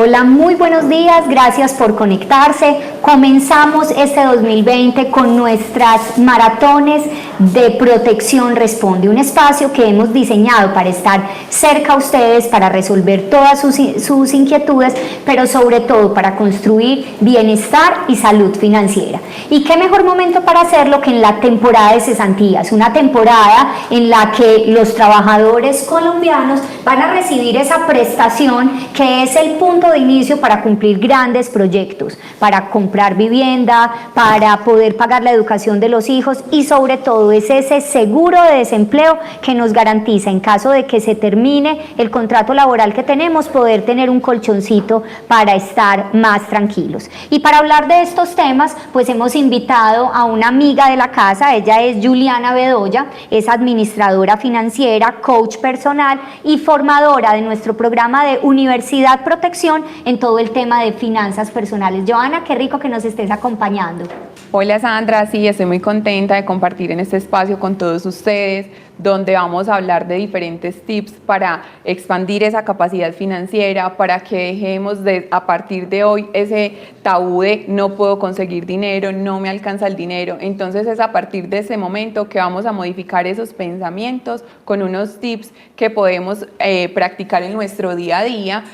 Hola, muy buenos días, gracias por conectarse. Comenzamos este 2020 con nuestras maratones de Protección Responde, un espacio que hemos diseñado para estar cerca a ustedes, para resolver todas sus inquietudes, pero sobre todo para construir bienestar y salud financiera. Y qué mejor momento para hacerlo que en la temporada de cesantías, una temporada en la que los trabajadores colombianos van a recibir esa prestación que es el punto de inicio para cumplir grandes proyectos, para comprar vivienda, para poder pagar la educación de los hijos y sobre todo es ese seguro de desempleo que nos garantiza en caso de que se termine el contrato laboral que tenemos, poder tener un colchoncito para estar más tranquilos. Y para hablar de estos temas, pues hemos invitado a una amiga de la casa, ella es Juliana Bedoya, es administradora financiera, coach personal y formadora de nuestro programa de Universidad Protección en todo el tema de finanzas personales. Joana, qué rico que nos estés acompañando. Hola Sandra, sí, estoy muy contenta de compartir en este espacio con todos ustedes, donde vamos a hablar de diferentes tips para expandir esa capacidad financiera, para que dejemos a partir de hoy ese tabú de no puedo conseguir dinero, no me alcanza el dinero. Entonces es a partir de ese momento que vamos a modificar esos pensamientos con unos tips que podemos practicar en nuestro día a día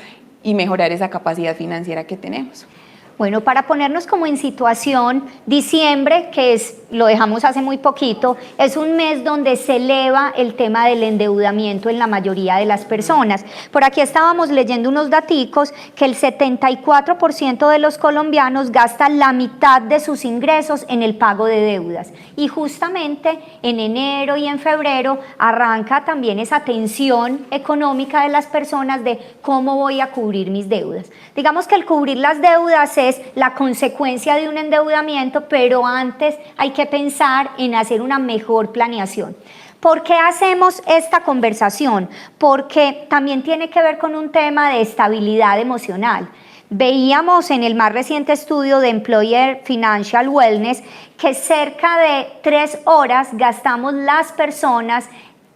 y mejorar esa capacidad financiera que tenemos. Bueno, para ponernos como en situación, diciembre, lo dejamos hace muy poquito, es un mes donde se eleva el tema del endeudamiento en la mayoría de las personas. Por aquí estábamos leyendo unos daticos que el 74% de los colombianos gastan la mitad de sus ingresos en el pago de deudas. Y justamente en enero y en febrero arranca también esa tensión económica de las personas de cómo voy a cubrir mis deudas. Digamos que el cubrir las deudas es la consecuencia de un endeudamiento, pero antes hay que pensar en hacer una mejor planeación. ¿Por qué hacemos esta conversación? Porque también tiene que ver con un tema de estabilidad emocional. Veíamos en el más reciente estudio de Employer Financial Wellness que cerca de 3 horas gastamos las personas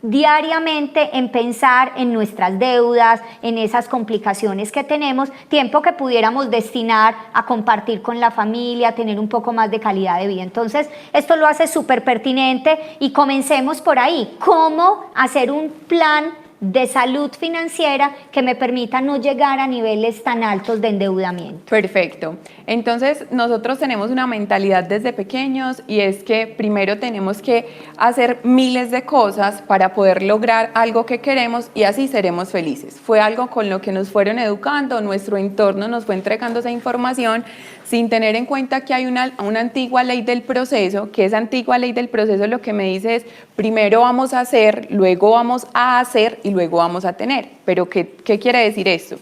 diariamente en pensar en nuestras deudas, en esas complicaciones que tenemos, tiempo que pudiéramos destinar a compartir con la familia, a tener un poco más de calidad de vida. Entonces, esto lo hace súper pertinente y comencemos por ahí. ¿Cómo hacer un plan de salud financiera que me permita no llegar a niveles tan altos de endeudamiento? Perfecto. Entonces, nosotros tenemos una mentalidad desde pequeños y es que primero tenemos que hacer miles de cosas para poder lograr algo que queremos y así seremos felices. Fue algo con lo que nos fueron educando, nuestro entorno nos fue entregando esa información sin tener en cuenta que hay una antigua ley del proceso, que esa antigua ley del proceso lo que me dice es primero vamos a hacer, luego vamos a hacer y luego vamos a tener. Pero ¿qué quiere decir esto?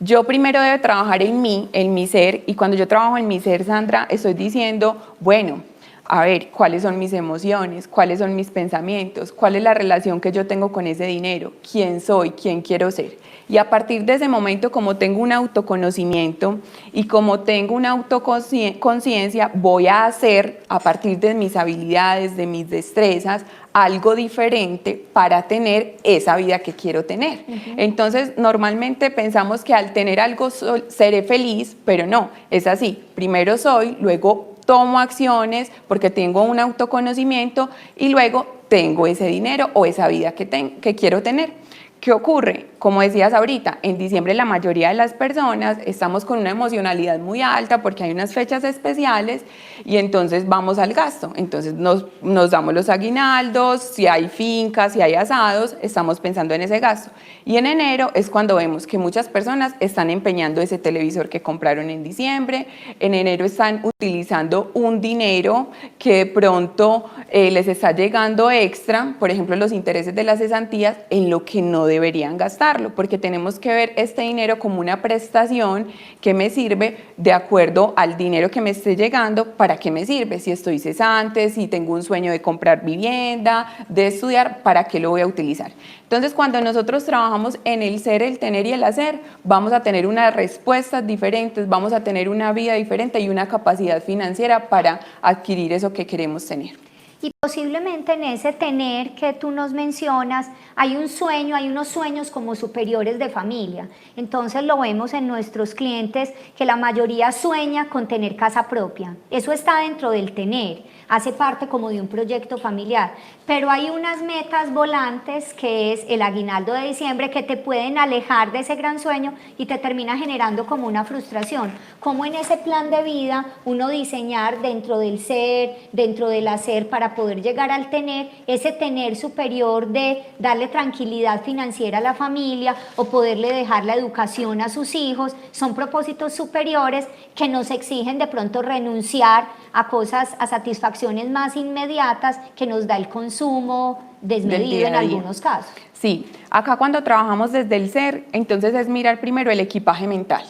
Yo primero debo trabajar en mi ser, y cuando yo trabajo en mi ser, Sandra, estoy diciendo, bueno, a ver, ¿cuáles son mis emociones? ¿Cuáles son mis pensamientos? ¿Cuál es la relación que yo tengo con ese dinero? ¿Quién soy? ¿Quién quiero ser? Y a partir de ese momento, como tengo un autoconocimiento y como tengo una autoconciencia, voy a hacer a partir de mis habilidades, de mis destrezas, algo diferente para tener esa vida que quiero tener. Entonces, normalmente pensamos que al tener algo seré feliz, pero no, es así. Primero soy, luego tomo acciones porque tengo un autoconocimiento y luego tengo ese dinero o esa vida que quiero tener. ¿Qué ocurre? Como decías ahorita, en diciembre la mayoría de las personas estamos con una emocionalidad muy alta porque hay unas fechas especiales y entonces vamos al gasto. Entonces nos damos los aguinaldos, si hay fincas, si hay asados, estamos pensando en ese gasto. Y en enero es cuando vemos que muchas personas están empeñando ese televisor que compraron en diciembre. En enero están utilizando un dinero que de pronto les está llegando extra, por ejemplo los intereses de las cesantías, en lo que no deberían gastarlo, porque tenemos que ver este dinero como una prestación que me sirve de acuerdo al dinero que me esté llegando, ¿para qué me sirve? Si estoy cesante, si tengo un sueño de comprar vivienda, de estudiar, ¿para qué lo voy a utilizar? Entonces, cuando nosotros trabajamos en el ser, el tener y el hacer, vamos a tener unas respuestas diferentes, vamos a tener una vida diferente y una capacidad financiera para adquirir eso que queremos tener. Y Posiblemente en ese tener que tú nos mencionas, hay un sueño, hay unos sueños como superiores de familia. Entonces lo vemos en nuestros clientes que la mayoría sueña con tener casa propia. Eso está dentro del tener, hace parte como de un proyecto familiar. Pero hay unas metas volantes que es el aguinaldo de diciembre que te pueden alejar de ese gran sueño y te termina generando como una frustración. Como en ese plan de vida uno diseñar dentro del ser, dentro del hacer para poder llegar al tener, ese tener superior de darle tranquilidad financiera a la familia o poderle dejar la educación a sus hijos, son propósitos superiores que nos exigen de pronto renunciar a cosas, a satisfacciones más inmediatas que nos da el consumo desmedido en algunos casos. Sí, acá cuando trabajamos desde el ser, entonces es mirar primero el equipaje mental.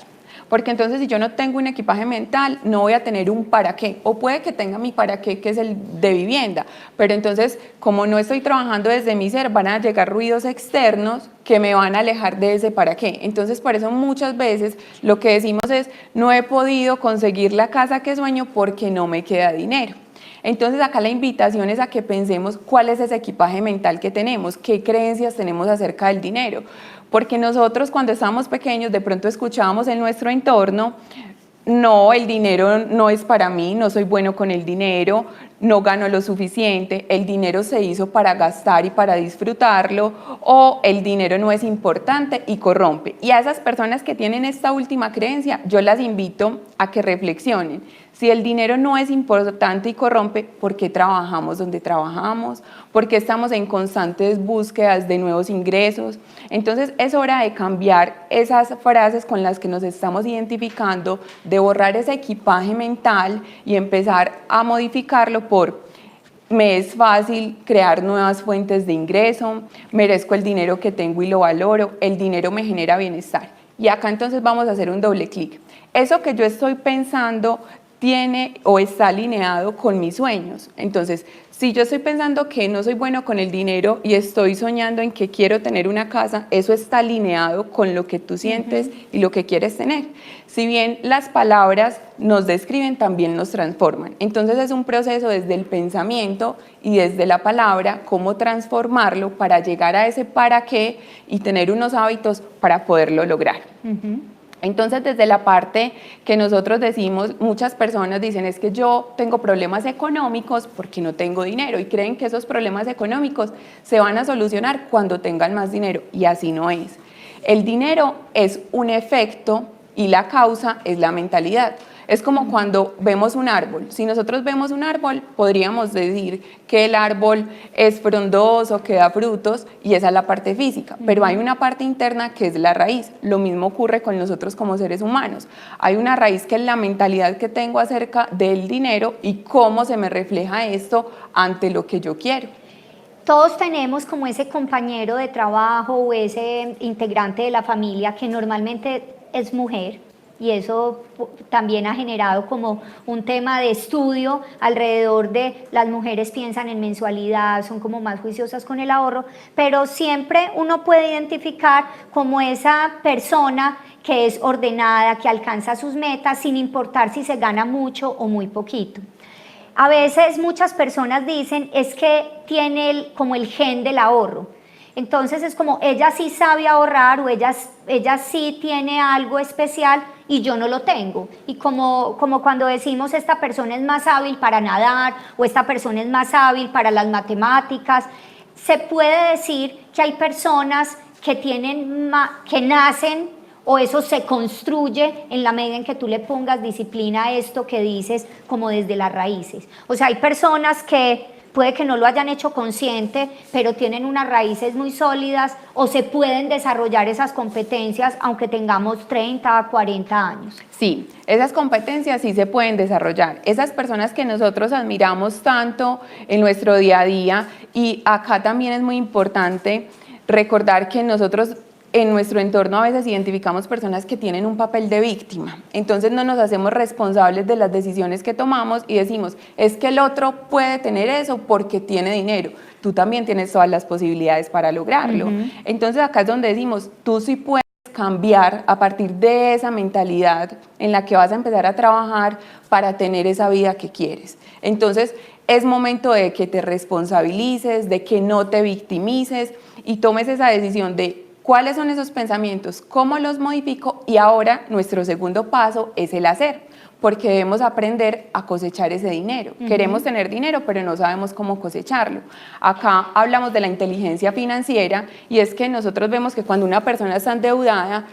Porque entonces si yo no tengo un equipaje mental, no voy a tener un para qué, o puede que tenga mi para qué, que es el de vivienda, pero entonces como no estoy trabajando desde mi ser, van a llegar ruidos externos que me van a alejar de ese para qué. Entonces por eso muchas veces lo que decimos es, no he podido conseguir la casa que sueño porque no me queda dinero. Entonces acá la invitación es a que pensemos cuál es ese equipaje mental que tenemos, qué creencias tenemos acerca del dinero, porque nosotros cuando estábamos pequeños de pronto escuchábamos en nuestro entorno, no, el dinero no es para mí, no soy bueno con el dinero, no gano lo suficiente, el dinero se hizo para gastar y para disfrutarlo, o el dinero no es importante y corrompe. Y a esas personas que tienen esta última creencia, yo las invito a que reflexionen. Si el dinero no es importante y corrompe, ¿por qué trabajamos donde trabajamos? ¿Por qué estamos en constantes búsquedas de nuevos ingresos? Entonces es hora de cambiar esas frases con las que nos estamos identificando, de borrar ese equipaje mental y empezar a modificarlo por me es fácil crear nuevas fuentes de ingreso, merezco el dinero que tengo y lo valoro, el dinero me genera bienestar. Y acá entonces vamos a hacer un doble clic. Eso que yo estoy pensando tiene o está alineado con mis sueños. Entonces, si yo estoy pensando que no soy bueno con el dinero y estoy soñando en que quiero tener una casa, eso está alineado con lo que tú sientes y lo que quieres tener. Si bien las palabras nos describen, también nos transforman. Entonces es un proceso desde el pensamiento y desde la palabra, cómo transformarlo para llegar a ese para qué y tener unos hábitos para poderlo lograr. Entonces, desde la parte que nosotros decimos, muchas personas dicen es que yo tengo problemas económicos porque no tengo dinero y creen que esos problemas económicos se van a solucionar cuando tengan más dinero y así no es. El dinero es un efecto y la causa es la mentalidad. Es como cuando vemos un árbol. Si nosotros vemos un árbol, podríamos decir que el árbol es frondoso, que da frutos, y esa es la parte física. Pero hay una parte interna que es la raíz. Lo mismo ocurre con nosotros como seres humanos. Hay una raíz que es la mentalidad que tengo acerca del dinero y cómo se me refleja esto ante lo que yo quiero. Todos tenemos como ese compañero de trabajo o ese integrante de la familia que normalmente es mujer, y eso también ha generado como un tema de estudio alrededor de las mujeres piensan en mensualidad, son como más juiciosas con el ahorro, pero siempre uno puede identificar como esa persona que es ordenada, que alcanza sus metas sin importar si se gana mucho o muy poquito. A veces muchas personas dicen es que tiene como el gen del ahorro. Entonces es como ella sí sabe ahorrar o ella sí tiene algo especial y yo no lo tengo. Y como cuando decimos esta persona es más hábil para nadar o esta persona es más hábil para las matemáticas, se puede decir que hay personas que nacen o eso se construye en la medida en que tú le pongas disciplina a esto que dices como desde las raíces. O sea, hay personas que puede que no lo hayan hecho consciente, pero tienen unas raíces muy sólidas o se pueden desarrollar esas competencias aunque tengamos 30, 40 años. Sí, esas competencias sí se pueden desarrollar. Esas personas que nosotros admiramos tanto en nuestro día a día, y acá también es muy importante recordar que nosotros en nuestro entorno a veces identificamos personas que tienen un papel de víctima, entonces no nos hacemos responsables de las decisiones que tomamos y decimos, es que el otro puede tener eso porque tiene dinero, tú también tienes todas las posibilidades para lograrlo. Entonces acá es donde decimos, tú sí puedes cambiar a partir de esa mentalidad en la que vas a empezar a trabajar para tener esa vida que quieres. Entonces, es momento de que te responsabilices, de que no te victimices y tomes esa decisión de cuáles son esos pensamientos, cómo los modifico, y ahora nuestro segundo paso es el hacer, porque debemos aprender a cosechar ese dinero. Queremos tener dinero, pero no sabemos cómo cosecharlo. Acá hablamos de la inteligencia financiera y es que nosotros vemos que cuando una persona está endeudada,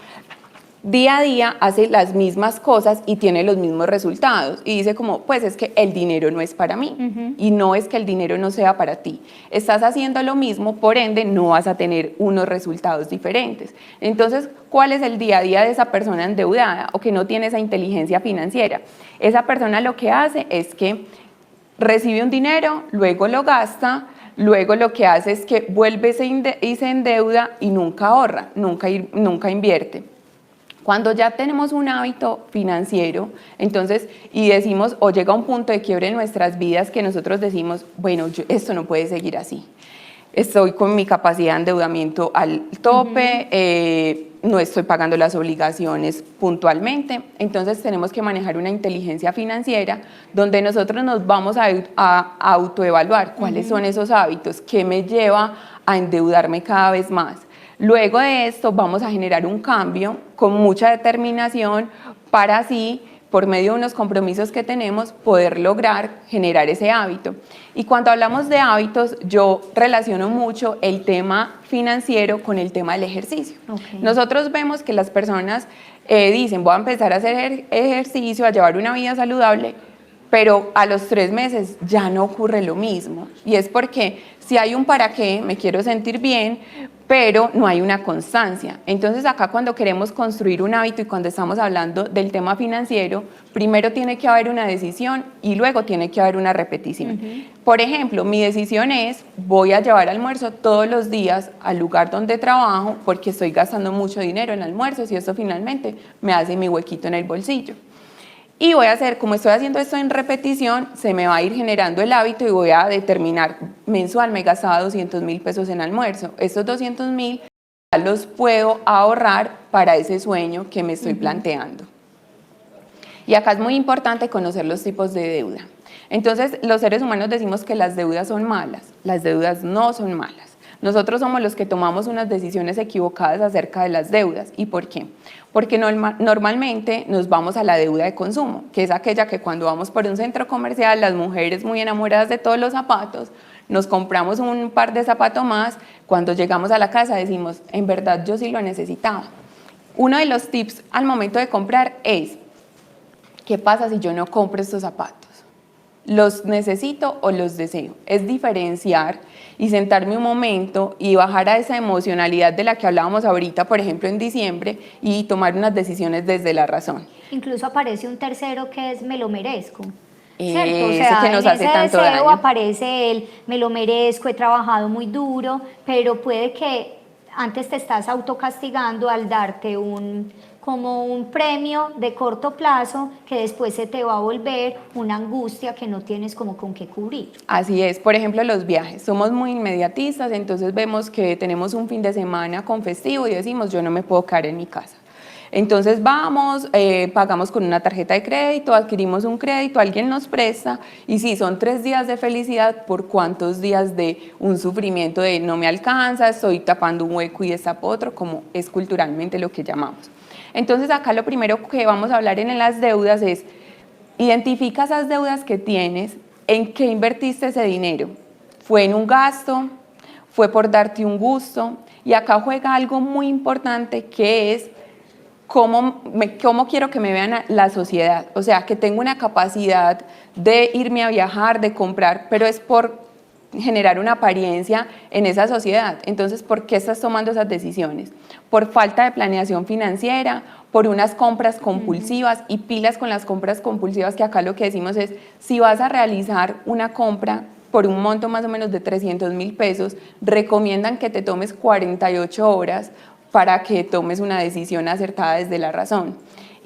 día a día hace las mismas cosas y tiene los mismos resultados y dice como, pues es que el dinero no es para mí y no es que el dinero no sea para ti. Estás haciendo lo mismo, por ende no vas a tener unos resultados diferentes. Entonces, ¿cuál es el día a día de esa persona endeudada o que no tiene esa inteligencia financiera? Esa persona lo que hace es que recibe un dinero, luego lo gasta, luego lo que hace es que vuelve y se endeuda y nunca ahorra, nunca invierte. Cuando ya tenemos un hábito financiero, entonces, y decimos, o llega un punto de quiebre en nuestras vidas que nosotros decimos, bueno, esto no puede seguir así. Estoy con mi capacidad de endeudamiento al tope, no estoy pagando las obligaciones puntualmente, entonces tenemos que manejar una inteligencia financiera donde nosotros nos vamos a autoevaluar cuáles son esos hábitos, qué me lleva a endeudarme cada vez más. Luego de esto vamos a generar un cambio con mucha determinación para así, por medio de unos compromisos que tenemos, poder lograr generar ese hábito. Y cuando hablamos de hábitos, yo relaciono mucho el tema financiero con el tema del ejercicio. Nosotros vemos que las personas dicen, voy a empezar a hacer ejercicio, a llevar una vida saludable, pero a los 3 meses ya no ocurre lo mismo. Y es porque si hay un para qué, me quiero sentir bien, pero no hay una constancia. Entonces acá cuando queremos construir un hábito y cuando estamos hablando del tema financiero, primero tiene que haber una decisión y luego tiene que haber una repetición. Por ejemplo, mi decisión es, voy a llevar almuerzo todos los días al lugar donde trabajo porque estoy gastando mucho dinero en almuerzos y esto finalmente me hace mi huequito en el bolsillo. Y voy a hacer, como estoy haciendo esto en repetición, se me va a ir generando el hábito y voy a determinar, mensual me gastaba 200.000 pesos en almuerzo. Estos 200.000 los puedo ahorrar para ese sueño que me estoy planteando. Y acá es muy importante conocer los tipos de deuda. Entonces, los seres humanos decimos que las deudas son malas. Las deudas no son malas. Nosotros somos los que tomamos unas decisiones equivocadas acerca de las deudas. ¿Y por qué? Porque normalmente nos vamos a la deuda de consumo, que es aquella que cuando vamos por un centro comercial, las mujeres muy enamoradas de todos los zapatos, nos compramos un par de zapatos más, cuando llegamos a la casa decimos, en verdad yo sí lo necesitaba. Uno de los tips al momento de comprar es, ¿qué pasa si yo no compro estos zapatos? ¿Los necesito o los deseo? Es diferenciar y sentarme un momento y bajar a esa emocionalidad de la que hablábamos ahorita, por ejemplo en diciembre, y tomar unas decisiones desde la razón. Incluso aparece un tercero que es me lo merezco. ¿Cierto? O sea, que nos hace tanto daño. Aparece el me lo merezco, he trabajado muy duro, pero puede que antes te estás autocastigando al darte como un premio de corto plazo que después se te va a volver una angustia que no tienes como con qué cubrir. Así es, por ejemplo los viajes, somos muy inmediatistas, entonces vemos que tenemos un fin de semana con festivo y decimos yo no me puedo quedar en mi casa. Entonces vamos, pagamos con una tarjeta de crédito, adquirimos un crédito, alguien nos presta y sí, son 3 días de felicidad por cuántos días de un sufrimiento de no me alcanza, estoy tapando un hueco y destapo otro, como es culturalmente lo que llamamos. Entonces acá lo primero que vamos a hablar en las deudas es, identifica esas deudas que tienes, en qué invertiste ese dinero. ¿Fue en un gasto? ¿Fue por darte un gusto? Y acá juega algo muy importante que es cómo quiero que me vean la sociedad. O sea, que tengo una capacidad de irme a viajar, de comprar, pero es por generar una apariencia en esa sociedad. Entonces, ¿por qué estás tomando esas decisiones? Por falta de planeación financiera, por unas compras compulsivas y pilas con las compras compulsivas, que acá lo que decimos es, si vas a realizar una compra por un monto más o menos de 300.000 pesos, recomiendan que te tomes 48 horas para que tomes una decisión acertada desde la razón.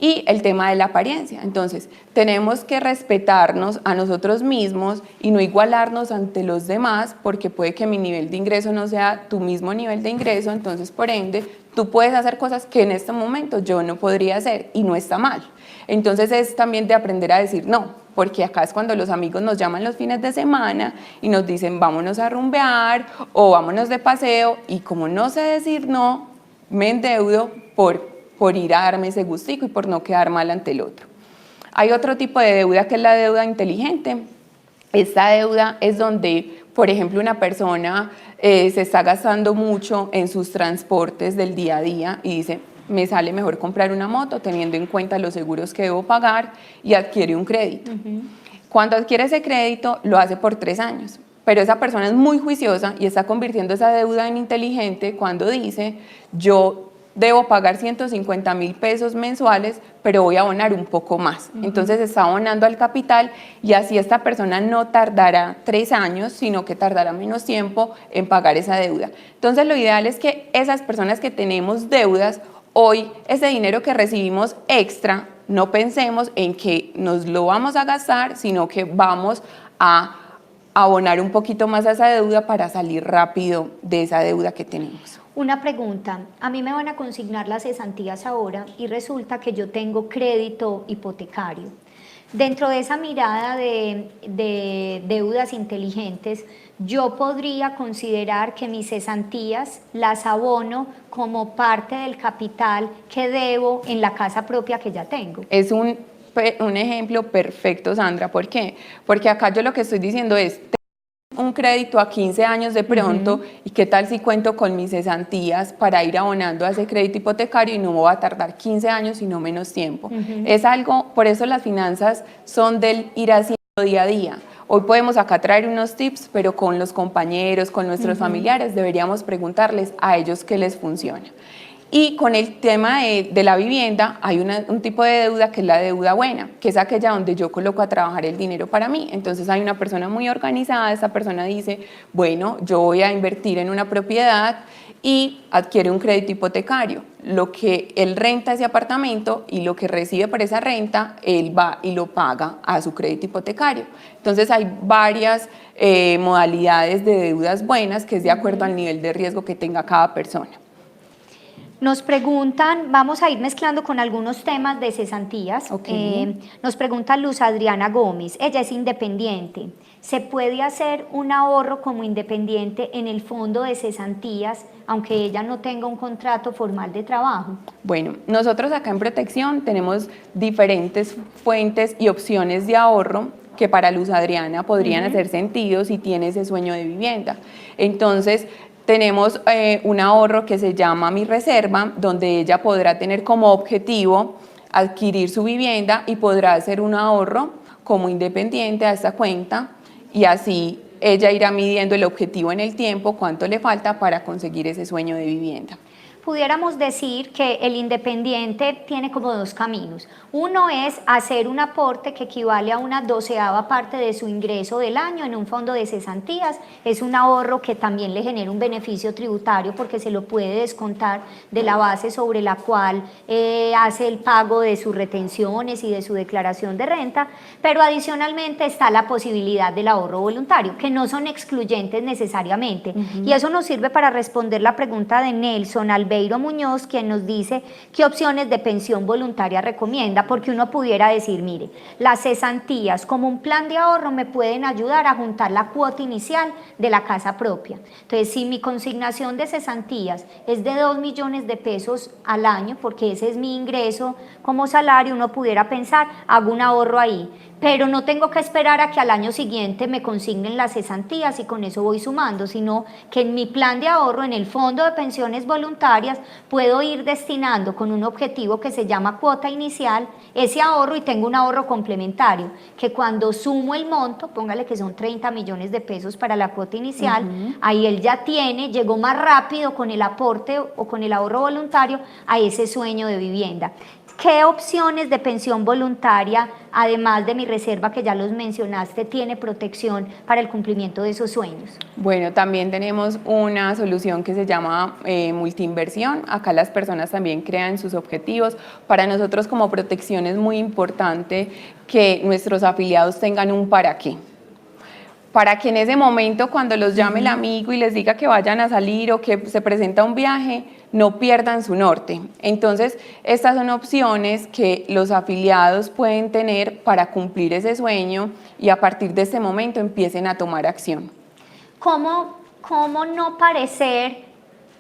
Y el tema de la apariencia, entonces tenemos que respetarnos a nosotros mismos y no igualarnos ante los demás porque puede que mi nivel de ingreso no sea tu mismo nivel de ingreso, entonces por ende tú puedes hacer cosas que en este momento yo no podría hacer y no está mal. Entonces es también de aprender a decir no, porque acá es cuando los amigos nos llaman los fines de semana y nos dicen vámonos a rumbear o vámonos de paseo, y como no sé decir no, me endeudo por ir a darme ese gustico y por no quedar mal ante el otro. Hay otro tipo de deuda que es la deuda inteligente. Esta deuda es donde, por ejemplo, una persona se está gastando mucho en sus transportes del día a día y dice, me sale mejor comprar una moto teniendo en cuenta los seguros que debo pagar, y adquiere un crédito. Cuando adquiere ese crédito, lo hace por 3 años. Pero esa persona es muy juiciosa y está convirtiendo esa deuda en inteligente cuando dice, yo debo pagar 150.000 pesos mensuales, pero voy a abonar un poco más. Entonces está abonando al capital, y así esta persona no tardará 3 años, sino que tardará menos tiempo en pagar esa deuda. Entonces lo ideal es que esas personas que tenemos deudas, hoy ese dinero que recibimos extra, no pensemos en que nos lo vamos a gastar, sino que vamos a abonar un poquito más a esa deuda para salir rápido de esa deuda que tenemos. Una pregunta, a mí me van a consignar las cesantías ahora y resulta que yo tengo crédito hipotecario. Dentro de esa mirada de deudas inteligentes, yo podría considerar que mis cesantías las abono como parte del capital que debo en la casa propia que ya tengo. Es un ejemplo perfecto, Sandra. ¿Por qué? Porque acá yo lo que estoy diciendo es, un crédito a 15 años de pronto, y qué tal si cuento con mis cesantías para ir abonando a ese crédito hipotecario y no me va a tardar 15 años sino menos tiempo. Es algo, por eso las finanzas son del ir haciendo día a día. Hoy podemos acá traer unos tips, pero con los compañeros, con nuestros familiares, deberíamos preguntarles a ellos qué les funciona. Y con el tema de la vivienda, hay un tipo de deuda que es la deuda buena, que es aquella donde yo coloco a trabajar el dinero para mí. Entonces hay una persona muy organizada, esa persona dice, bueno, yo voy a invertir en una propiedad y adquiere un crédito hipotecario. Lo que él renta ese apartamento y lo que recibe por esa renta, él va y lo paga a su crédito hipotecario. Entonces hay varias modalidades de deudas buenas, que es de acuerdo al nivel de riesgo que tenga cada persona. Nos preguntan, vamos a ir mezclando con algunos temas de cesantías. Nos pregunta Luz Adriana Gómez, ella es independiente. ¿Se puede hacer un ahorro como independiente en el fondo de cesantías, aunque ella no tenga un contrato formal de trabajo? Bueno, nosotros acá en Protección tenemos diferentes fuentes y opciones de ahorro que para Luz Adriana podrían hacer sentido si tiene ese sueño de vivienda. Entonces, tenemos un ahorro que se llama Mi Reserva, donde ella podrá tener como objetivo adquirir su vivienda y podrá hacer un ahorro como independiente a esta cuenta, y así ella irá midiendo el objetivo en el tiempo, cuánto le falta para conseguir ese sueño de vivienda. Pudiéramos decir que el independiente tiene como 2 caminos. Uno es hacer un aporte que equivale a una 12ª parte de su ingreso del año en un fondo de cesantías. Es un ahorro que también le genera un beneficio tributario porque se lo puede descontar de la base sobre la cual hace el pago de sus retenciones y de su declaración de renta, pero adicionalmente está la posibilidad del ahorro voluntario, que no son excluyentes necesariamente. Y eso nos sirve para responder la pregunta de Nelson Albeiro Muñoz, quien nos dice qué opciones de pensión voluntaria recomienda, porque uno pudiera decir, mire, las cesantías como un plan de ahorro me pueden ayudar a juntar la cuota inicial de la casa propia. Entonces, si mi consignación de cesantías es de 2 millones de pesos al año, porque ese es mi ingreso como salario, uno pudiera pensar, hago un ahorro ahí, pero no tengo que esperar a que al año siguiente me consignen las cesantías y con eso voy sumando, sino que en mi plan de ahorro, en el fondo de pensiones voluntarias, puedo ir destinando con un objetivo que se llama cuota inicial, ese ahorro, y tengo un ahorro complementario, que cuando sumo el monto, póngale que son 30 millones de pesos para la cuota inicial, ahí él ya llegó más rápido con el aporte o con el ahorro voluntario a ese sueño de vivienda. ¿Qué opciones de pensión voluntaria, además de Mi Reserva, que ya los mencionaste, tiene Protección para el cumplimiento de esos sueños? Bueno, también tenemos una solución que se llama multiinversión. Acá las personas también crean sus objetivos. Para nosotros como Protección es muy importante que nuestros afiliados tengan un para qué. Para que en ese momento, cuando los llame el amigo y les diga que vayan a salir o que se presenta un viaje, no pierdan su norte. Entonces, estas son opciones que los afiliados pueden tener para cumplir ese sueño y a partir de este momento empiecen a tomar acción. ¿Cómo no parecer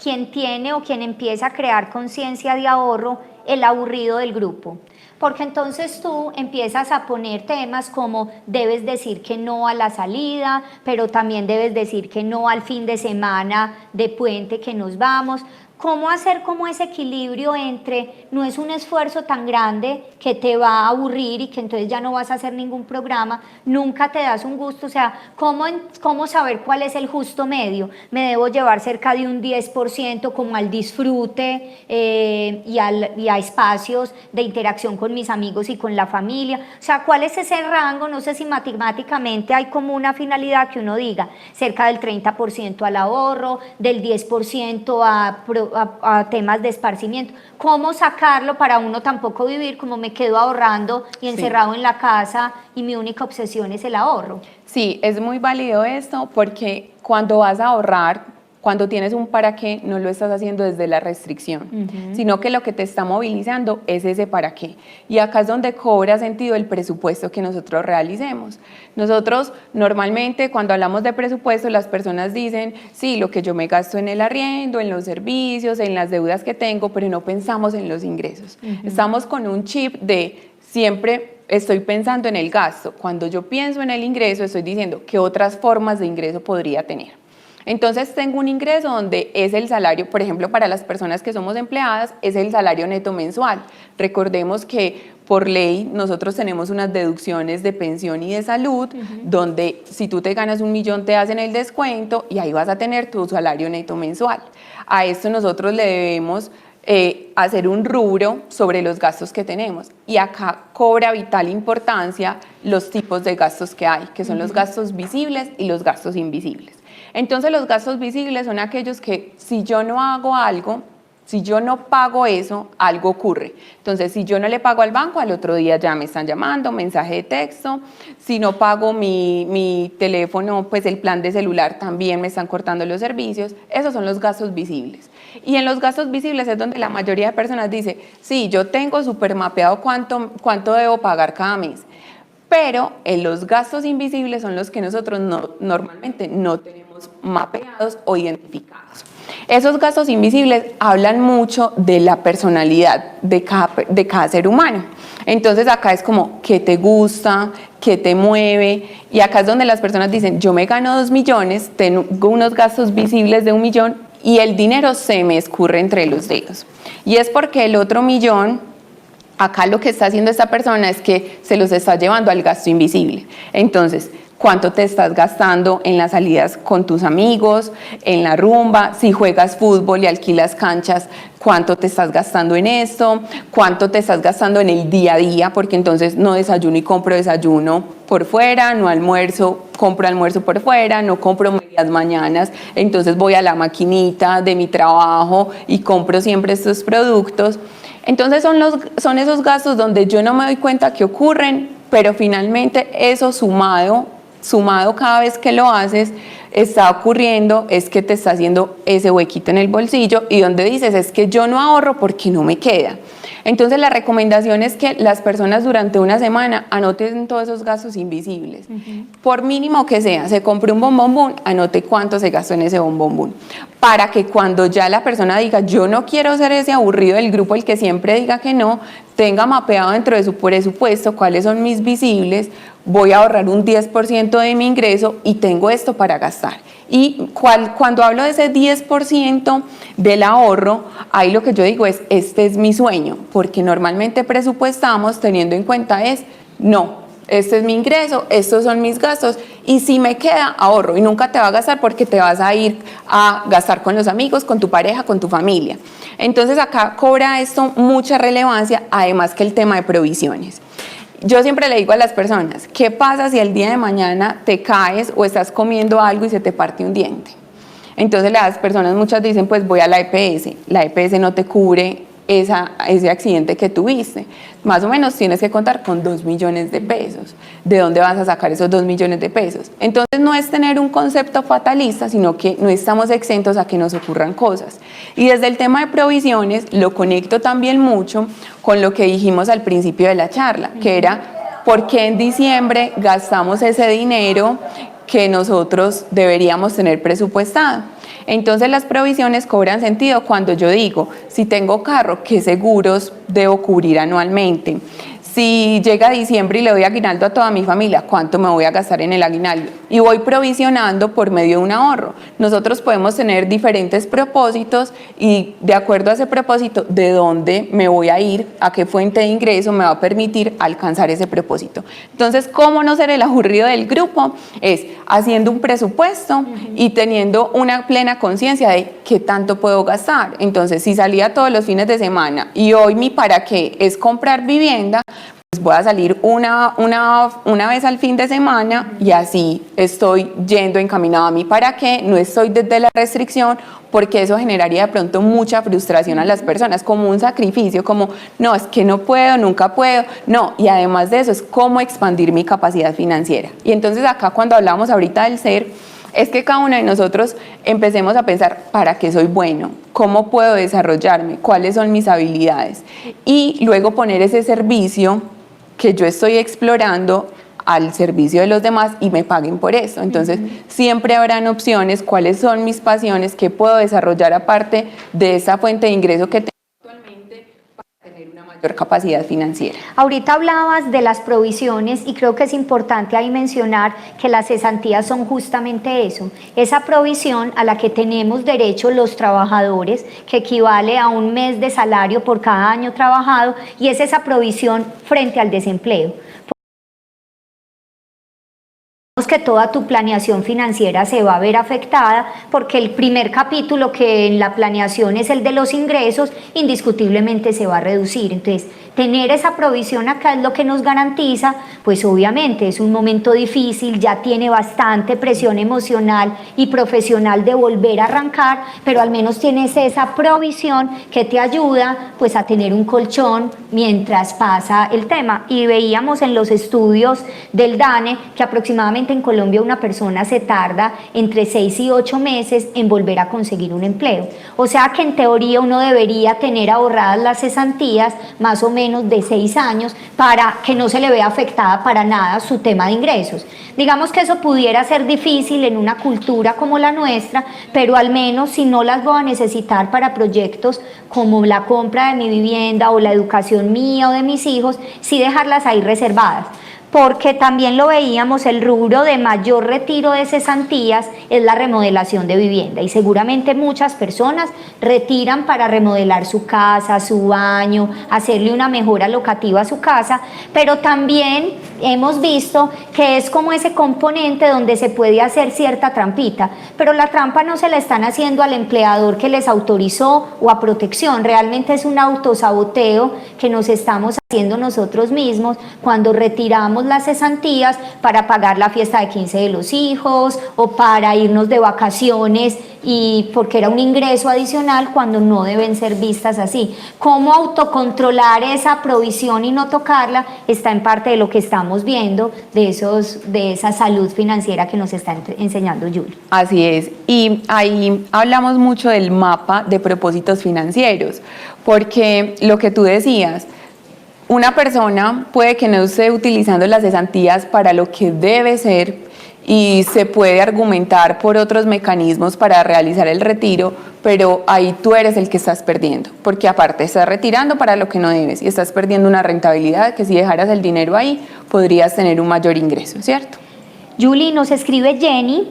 quien tiene o quien empieza a crear conciencia de ahorro el aburrido del grupo? Porque entonces tú empiezas a poner temas como debes decir que no a la salida, pero también debes decir que no al fin de semana de puente que nos vamos. ¿Cómo hacer como ese equilibrio entre no es un esfuerzo tan grande que te va a aburrir y que entonces ya no vas a hacer ningún programa, nunca te das un gusto? O sea, ¿cómo saber cuál es el justo medio? ¿Me debo llevar cerca de un 10% como al disfrute y a espacios de interacción con mis amigos y con la familia? O sea, ¿cuál es ese rango? No sé si matemáticamente hay como una finalidad que uno diga, cerca del 30% al ahorro, del 10% a temas de esparcimiento. ¿Cómo sacarlo para uno tampoco vivir como me quedo ahorrando y encerrado en la casa y mi única obsesión es el ahorro? Sí, es muy válido esto porque cuando vas a ahorrar, cuando tienes un para qué, no lo estás haciendo desde la restricción, sino que lo que te está movilizando es ese para qué. Y acá es donde cobra sentido el presupuesto que nosotros realicemos. Nosotros normalmente cuando hablamos de presupuesto, las personas dicen, sí, lo que yo me gasto en el arriendo, en los servicios, en las deudas que tengo, pero no pensamos en los ingresos. Estamos con un chip de siempre estoy pensando en el gasto. Cuando yo pienso en el ingreso, estoy diciendo qué otras formas de ingreso podría tener. Entonces tengo un ingreso donde es el salario, por ejemplo, para las personas que somos empleadas, es el salario neto mensual. Recordemos que por ley nosotros tenemos unas deducciones de pensión y de salud, donde si tú te ganas 1 millón te hacen el descuento y ahí vas a tener tu salario neto mensual. A esto nosotros le debemos hacer un rubro sobre los gastos que tenemos y acá cobra vital importancia los tipos de gastos que hay, que son los gastos visibles y los gastos invisibles. Entonces los gastos visibles son aquellos que si yo no hago algo, si yo no pago eso, algo ocurre. Entonces si yo no le pago al banco, al otro día ya me están llamando, mensaje de texto. Si no pago mi teléfono, pues el plan de celular también me están cortando los servicios. Esos son los gastos visibles. Y en los gastos visibles es donde la mayoría de personas dice, sí, yo tengo súper mapeado cuánto debo pagar cada mes. Pero en los gastos invisibles son los que nosotros normalmente no tenemos mapeados o identificados. Esos gastos invisibles hablan mucho de la personalidad de cada ser humano. Entonces acá es como qué te gusta, qué te mueve, y acá es donde las personas dicen, yo me gano 2 millones, tengo unos gastos visibles de 1 millón y el dinero se me escurre entre los dedos. Y es porque el otro millón, acá lo que está haciendo esta persona es que se los está llevando al gasto invisible. Entonces, ¿cuánto te estás gastando en las salidas con tus amigos, en la rumba? Si juegas fútbol y alquilas canchas, ¿cuánto te estás gastando en esto? ¿Cuánto te estás gastando en el día a día? Porque entonces no desayuno y compro desayuno por fuera, no almuerzo, compro almuerzo por fuera, no compro medias mañanas, entonces voy a la maquinita de mi trabajo y compro siempre estos productos. Entonces son esos gastos donde yo no me doy cuenta que ocurren, pero finalmente eso sumado cada vez que lo haces, está ocurriendo, es que te está haciendo ese huequito en el bolsillo y donde dices, es que yo no ahorro porque no me queda. Entonces la recomendación es que las personas durante una semana anoten todos esos gastos invisibles. Por mínimo que sea, se compró un bombón, anote cuánto se gastó en ese bombón. Para que cuando ya la persona diga, yo no quiero ser ese aburrido del grupo, el que siempre diga que no, tenga mapeado dentro de su presupuesto cuáles son mis visibles, voy a ahorrar un 10% de mi ingreso y tengo esto para gastar. Y cuando hablo de ese 10% del ahorro, ahí lo que yo digo es, este es mi sueño, porque normalmente presupuestamos teniendo en cuenta no, este es mi ingreso, estos son mis gastos y si me queda, ahorro y nunca te va a gastar porque te vas a ir a gastar con los amigos, con tu pareja, con tu familia. Entonces acá cobra esto mucha relevancia, además que el tema de provisiones. Yo siempre le digo a las personas, ¿qué pasa si el día de mañana te caes o estás comiendo algo y se te parte un diente? Entonces las personas muchas dicen, pues voy a la EPS no te cubre ese accidente que tuviste. Más o menos tienes que contar con 2 millones de pesos. ¿De dónde vas a sacar esos 2 millones de pesos? Entonces no es tener un concepto fatalista, sino que no estamos exentos a que nos ocurran cosas. Y desde el tema de provisiones lo conecto también mucho con lo que dijimos al principio de la charla, que era ¿por qué en diciembre gastamos ese dinero que nosotros deberíamos tener presupuestado? Entonces las provisiones cobran sentido cuando yo digo, si tengo carro, ¿qué seguros debo cubrir anualmente? Si llega diciembre y le doy aguinaldo a toda mi familia, ¿cuánto me voy a gastar en el aguinaldo? Y voy provisionando por medio de un ahorro. Nosotros podemos tener diferentes propósitos y de acuerdo a ese propósito, de dónde me voy a ir, a qué fuente de ingreso me va a permitir alcanzar ese propósito. Entonces, ¿cómo no ser el aburrido del grupo? Es haciendo un presupuesto y teniendo una plena conciencia de qué tanto puedo gastar. Entonces, si salía todos los fines de semana y hoy mi para qué es comprar vivienda, pues voy a salir una vez al fin de semana y así estoy yendo encaminado a mí para qué, no estoy desde la restricción, porque eso generaría de pronto mucha frustración a las personas, como un sacrificio, como no, es que no puedo, nunca puedo, no, y además de eso es cómo expandir mi capacidad financiera. Y entonces acá cuando hablamos ahorita del ser, es que cada uno de nosotros empecemos a pensar, ¿para qué soy bueno? ¿Cómo puedo desarrollarme? ¿Cuáles son mis habilidades? Y luego poner ese servicio que yo estoy explorando al servicio de los demás y me paguen por eso. Entonces, siempre habrán opciones, cuáles son mis pasiones, qué puedo desarrollar aparte de esa fuente de ingreso que tengo actualmente para tener una mayor capacidad financiera. Ahorita hablabas de las provisiones y creo que es importante ahí mencionar que las cesantías son justamente eso, esa provisión a la que tenemos derecho los trabajadores, que equivale a un mes de salario por cada año trabajado, y es esa provisión frente al desempleo. Que toda tu planeación financiera se va a ver afectada porque el primer capítulo, que en la planeación es el de los ingresos, indiscutiblemente se va a reducir. Entonces, tener esa provisión acá es lo que nos garantiza, pues obviamente es un momento difícil, ya tiene bastante presión emocional y profesional de volver a arrancar, pero al menos tienes esa provisión que te ayuda pues a tener un colchón mientras pasa el tema. Y veíamos en los estudios del DANE que aproximadamente en Colombia una persona se tarda entre 6 y 8 meses en volver a conseguir un empleo. O sea que en teoría uno debería tener ahorradas las cesantías más o menos de 6 años para que no se le vea afectada para nada su tema de ingresos. Digamos que eso pudiera ser difícil en una cultura como la nuestra, pero al menos si no las voy a necesitar para proyectos como la compra de mi vivienda o la educación mía o de mis hijos, sí dejarlas ahí reservadas. Porque también lo veíamos, el rubro de mayor retiro de cesantías es la remodelación de vivienda y seguramente muchas personas retiran para remodelar su casa, su baño, hacerle una mejora locativa a su casa, pero también hemos visto que es como ese componente donde se puede hacer cierta trampita, pero la trampa no se la están haciendo al empleador que les autorizó o a protección, realmente es un autosaboteo que nos estamos haciendo nosotros mismos cuando retiramos las cesantías para pagar la fiesta de 15 de los hijos o para irnos de vacaciones y porque era un ingreso adicional cuando no deben ser vistas así. Cómo autocontrolar esa provisión y no tocarla está en parte de lo que estamos viendo de esa salud financiera que nos está enseñando Julie. Así es, y ahí hablamos mucho del mapa de propósitos financieros, porque lo que tú decías, una persona puede que no esté utilizando las cesantías para lo que debe ser y se puede argumentar por otros mecanismos para realizar el retiro, pero ahí tú eres el que estás perdiendo, porque aparte estás retirando para lo que no debes y estás perdiendo una rentabilidad que si dejaras el dinero ahí podrías tener un mayor ingreso, ¿cierto? Julie, nos escribe Jenny,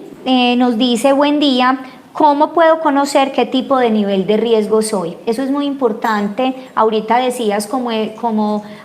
nos dice buen día. ¿Cómo puedo conocer qué tipo de nivel de riesgo soy? Eso es muy importante. Ahorita decías como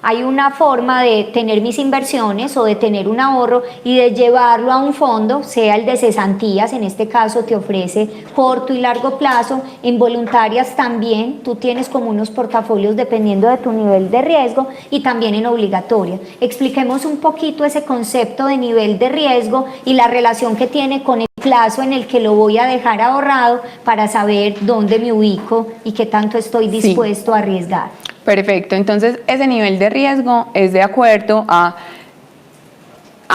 hay una forma de tener mis inversiones o de tener un ahorro y de llevarlo a un fondo, sea el de cesantías, en este caso te ofrece corto y largo plazo, en voluntarias también, tú tienes como unos portafolios dependiendo de tu nivel de riesgo y también en obligatoria. Expliquemos un poquito ese concepto de nivel de riesgo y la relación que tiene con el plazo en el que lo voy a dejar ahorrado para saber dónde me ubico y qué tanto estoy dispuesto a arriesgar. Perfecto, entonces ese nivel de riesgo es de acuerdo a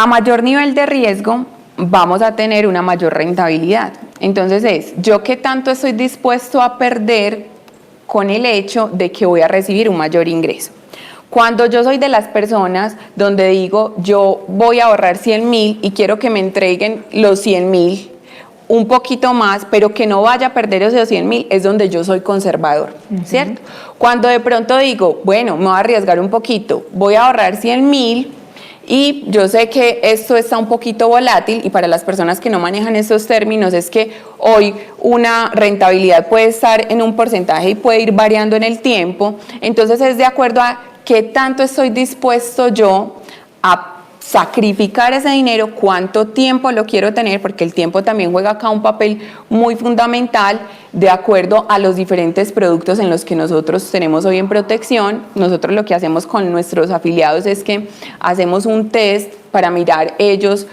mayor nivel de riesgo vamos a tener una mayor rentabilidad. Entonces es, ¿yo qué tanto estoy dispuesto a perder con el hecho de que voy a recibir un mayor ingreso? Cuando yo soy de las personas donde digo, yo voy a ahorrar 100.000 y quiero que me entreguen los 100.000, un poquito más, pero que no vaya a perder esos 100.000, es donde yo soy conservador, ¿cierto? Cuando de pronto digo, bueno, me voy a arriesgar un poquito, voy a ahorrar 100.000, y yo sé que esto está un poquito volátil y para las personas que no manejan estos términos es que hoy una rentabilidad puede estar en un porcentaje y puede ir variando en el tiempo, entonces es de acuerdo a qué tanto estoy dispuesto yo a sacrificar ese dinero, cuánto tiempo lo quiero tener, porque el tiempo también juega acá un papel muy fundamental de acuerdo a los diferentes productos en los que nosotros tenemos hoy en protección. Nosotros lo que hacemos con nuestros afiliados es que hacemos un test para mirar ellos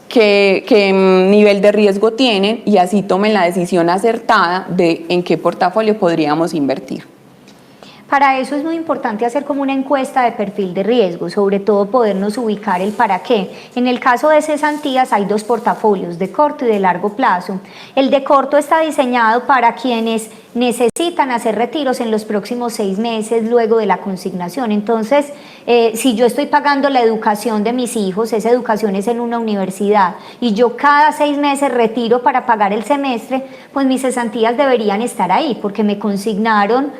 qué nivel de riesgo tienen y así tomen la decisión acertada de en qué portafolio podríamos invertir. Para eso es muy importante hacer como una encuesta de perfil de riesgo, sobre todo podernos ubicar el para qué. En el caso de cesantías hay dos portafolios, de corto y de largo plazo. El de corto está diseñado para quienes necesitan hacer retiros en los próximos 6 meses luego de la consignación. Entonces, si yo estoy pagando la educación de mis hijos, esa educación es en una universidad, y yo cada 6 meses retiro para pagar el semestre, pues mis cesantías deberían estar ahí, porque me consignaron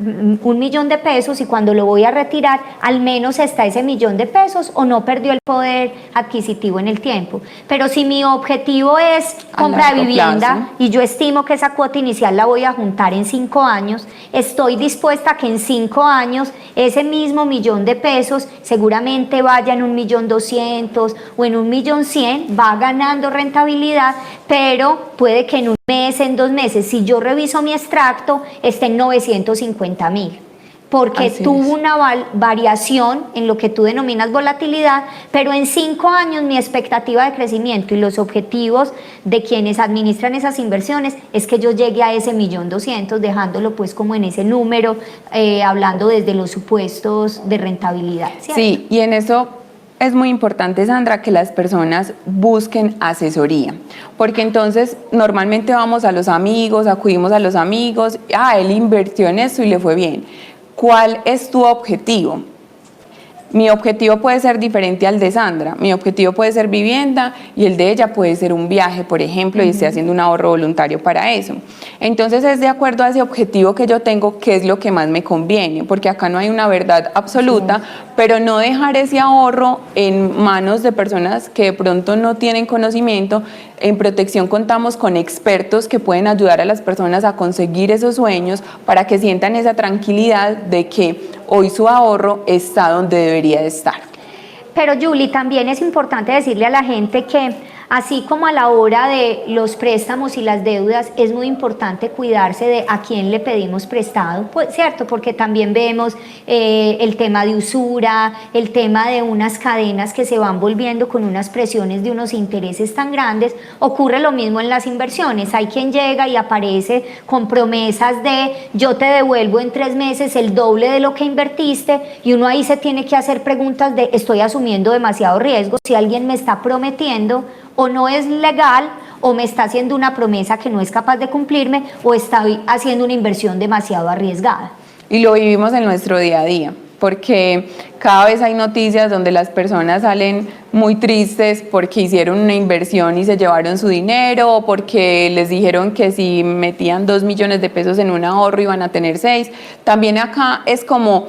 1.000.000 de pesos y cuando lo voy a retirar al menos está ese 1.000.000 de pesos o no perdió el poder adquisitivo en el tiempo. Pero si mi objetivo es compra de vivienda y yo estimo que esa cuota inicial la voy a juntar en 5 años, estoy dispuesta a que en 5 años ese mismo 1.000.000 de pesos seguramente vaya en 1.200.000 o en 1.100.000, va ganando rentabilidad, pero puede que en un mes, en 2 meses, si yo reviso mi extracto, esté en 950.000, porque Así tuvo una variación en lo que tú denominas volatilidad, pero en 5 años mi expectativa de crecimiento y los objetivos de quienes administran esas inversiones es que yo llegue a ese 1.200.000, dejándolo pues como en ese número, hablando desde los supuestos de rentabilidad, ¿cierto? Sí, y en eso es muy importante, Sandra, que las personas busquen asesoría, porque entonces normalmente vamos a los amigos, acudimos a los amigos, él invirtió en esto y le fue bien. ¿Cuál es tu objetivo? Mi objetivo puede ser diferente al de Sandra, mi objetivo puede ser vivienda y el de ella puede ser un viaje, por ejemplo, y estoy haciendo un ahorro voluntario para eso. Entonces es de acuerdo a ese objetivo que yo tengo, qué es lo que más me conviene, porque acá no hay una verdad absoluta, pero no dejar ese ahorro en manos de personas que de pronto no tienen conocimiento. En protección contamos con expertos que pueden ayudar a las personas a conseguir esos sueños para que sientan esa tranquilidad de que hoy su ahorro está donde debería de estar. Pero Julie, también es importante decirle a la gente que así como a la hora de los préstamos y las deudas, es muy importante cuidarse de a quién le pedimos prestado, pues, ¿cierto? Porque también vemos el tema de usura, el tema de unas cadenas que se van volviendo con unas presiones de unos intereses tan grandes. Ocurre lo mismo en las inversiones, hay quien llega y aparece con promesas de yo te devuelvo en 3 meses el doble de lo que invertiste, y uno ahí se tiene que hacer preguntas de estoy asumiendo demasiado riesgo, si alguien me está prometiendo o no es legal, o me está haciendo una promesa que no es capaz de cumplirme, o estoy haciendo una inversión demasiado arriesgada. Y lo vivimos en nuestro día a día, porque cada vez hay noticias donde las personas salen muy tristes porque hicieron una inversión y se llevaron su dinero, o porque les dijeron que si metían 2 millones de pesos en un ahorro iban a tener 6. También acá es como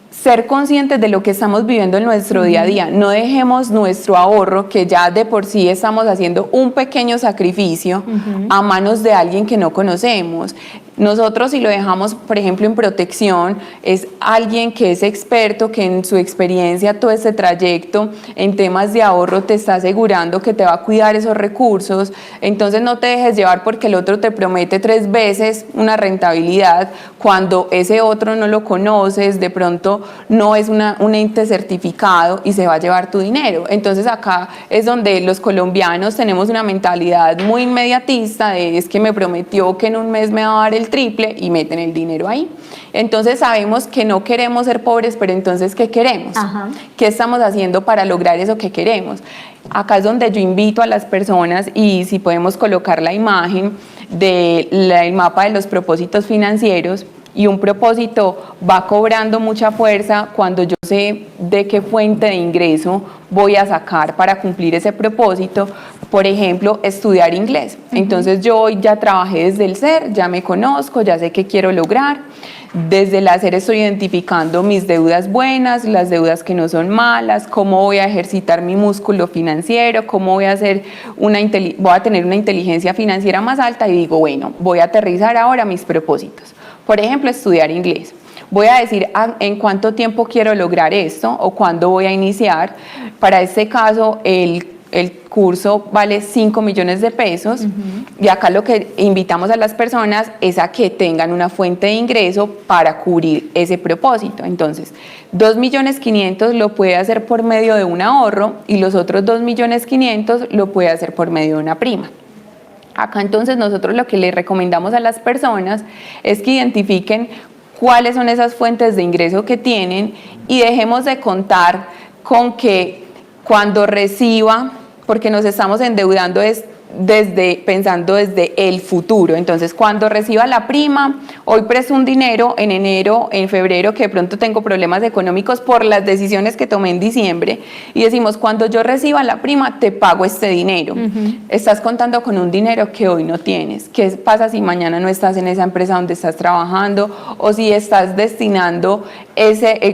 ser conscientes de lo que estamos viviendo en nuestro día a día. No dejemos nuestro ahorro, que ya de por sí estamos haciendo un pequeño sacrificio, a manos de alguien que no conocemos. Nosotros, si lo dejamos, por ejemplo, en protección, es alguien que es experto, que en su experiencia todo este trayecto en temas de ahorro te está asegurando que te va a cuidar esos recursos. Entonces no te dejes llevar porque el otro te promete 3 veces una rentabilidad cuando ese otro no lo conoces, de pronto no es un ente certificado y se va a llevar tu dinero. Entonces acá es donde los colombianos tenemos una mentalidad muy inmediatista de es que me prometió que en un mes me va a dar el triple y meten el dinero ahí. Entonces sabemos que no queremos ser pobres, pero entonces ¿qué queremos? Ajá. ¿Qué estamos haciendo para lograr eso que queremos? Acá es donde yo invito a las personas, y si podemos colocar la imagen del mapa de los propósitos financieros, y un propósito va cobrando mucha fuerza cuando yo sé de qué fuente de ingreso voy a sacar para cumplir ese propósito. Por ejemplo, estudiar inglés. Entonces yo hoy ya trabajé desde el ser, ya me conozco, ya sé qué quiero lograr. Desde el hacer estoy identificando mis deudas buenas, las deudas que no son malas, cómo voy a ejercitar mi músculo financiero, cómo voy a tener una inteligencia financiera más alta, y digo, bueno, voy a aterrizar ahora mis propósitos. Por ejemplo, estudiar inglés. Voy a decir en cuánto tiempo quiero lograr esto o cuándo voy a iniciar. Para este caso, el curso vale 5 millones de pesos, y acá lo que invitamos a las personas es a que tengan una fuente de ingreso para cubrir ese propósito. Entonces, 2.500.000 lo puede hacer por medio de un ahorro, y los otros 2.500.000 lo puede hacer por medio de una prima. Acá entonces nosotros lo que les recomendamos a las personas es que identifiquen cuáles son esas fuentes de ingreso que tienen, y dejemos de contar con que cuando reciba, porque nos estamos endeudando pensando desde el futuro. Entonces, cuando reciba la prima, hoy presto un dinero en enero, en febrero, que de pronto tengo problemas económicos por las decisiones que tomé en diciembre, y decimos, cuando yo reciba la prima, te pago este dinero. Estás contando con un dinero que hoy no tienes. ¿Qué pasa si mañana no estás en esa empresa donde estás trabajando, o si estás destinando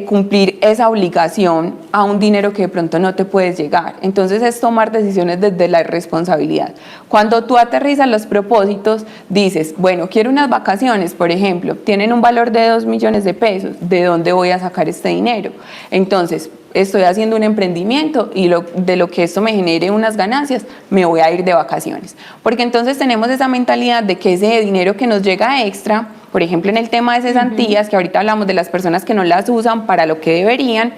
cumplir esa obligación a un dinero que de pronto no te puedes llegar? Entonces es tomar decisiones desde la responsabilidad. Cuando tú aterrizas los propósitos, dices, bueno, quiero unas vacaciones, por ejemplo, tienen un valor de 2 millones de pesos, ¿de dónde voy a sacar este dinero? Entonces, estoy haciendo un emprendimiento, y de lo que esto me genere unas ganancias, me voy a ir de vacaciones. Porque entonces tenemos esa mentalidad de que ese dinero que nos llega extra, por ejemplo, en el tema de cesantías, que ahorita hablamos de las personas que no las usan para lo que deberían,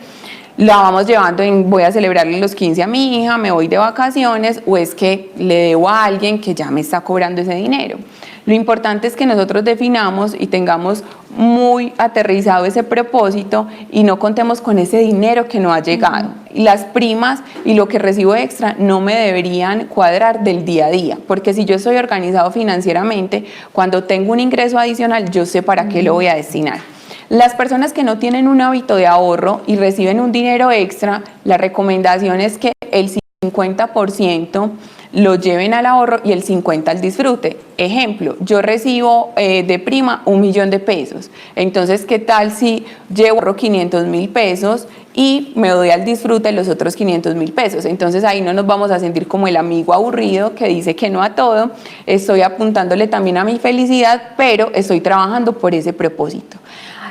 la vamos llevando en voy a celebrarle los 15 a mi hija, me voy de vacaciones, o es que le debo a alguien que ya me está cobrando ese dinero. Lo importante es que nosotros definamos y tengamos muy aterrizado ese propósito, y no contemos con ese dinero que no ha llegado. Y las primas y lo que recibo extra no me deberían cuadrar del día a día, porque si yo estoy organizado financieramente, cuando tengo un ingreso adicional, yo sé para qué lo voy a destinar. Las personas que no tienen un hábito de ahorro y reciben un dinero extra, la recomendación es que el 50% lo lleven al ahorro y el 50% al disfrute. Ejemplo, yo recibo de prima 1 millón de pesos. Entonces, ¿qué tal si llevo 500.000 pesos y me doy al disfrute los otros 500.000 pesos? Entonces ahí no nos vamos a sentir como el amigo aburrido que dice que no a todo. Estoy apuntándole también a mi felicidad, pero estoy trabajando por ese propósito.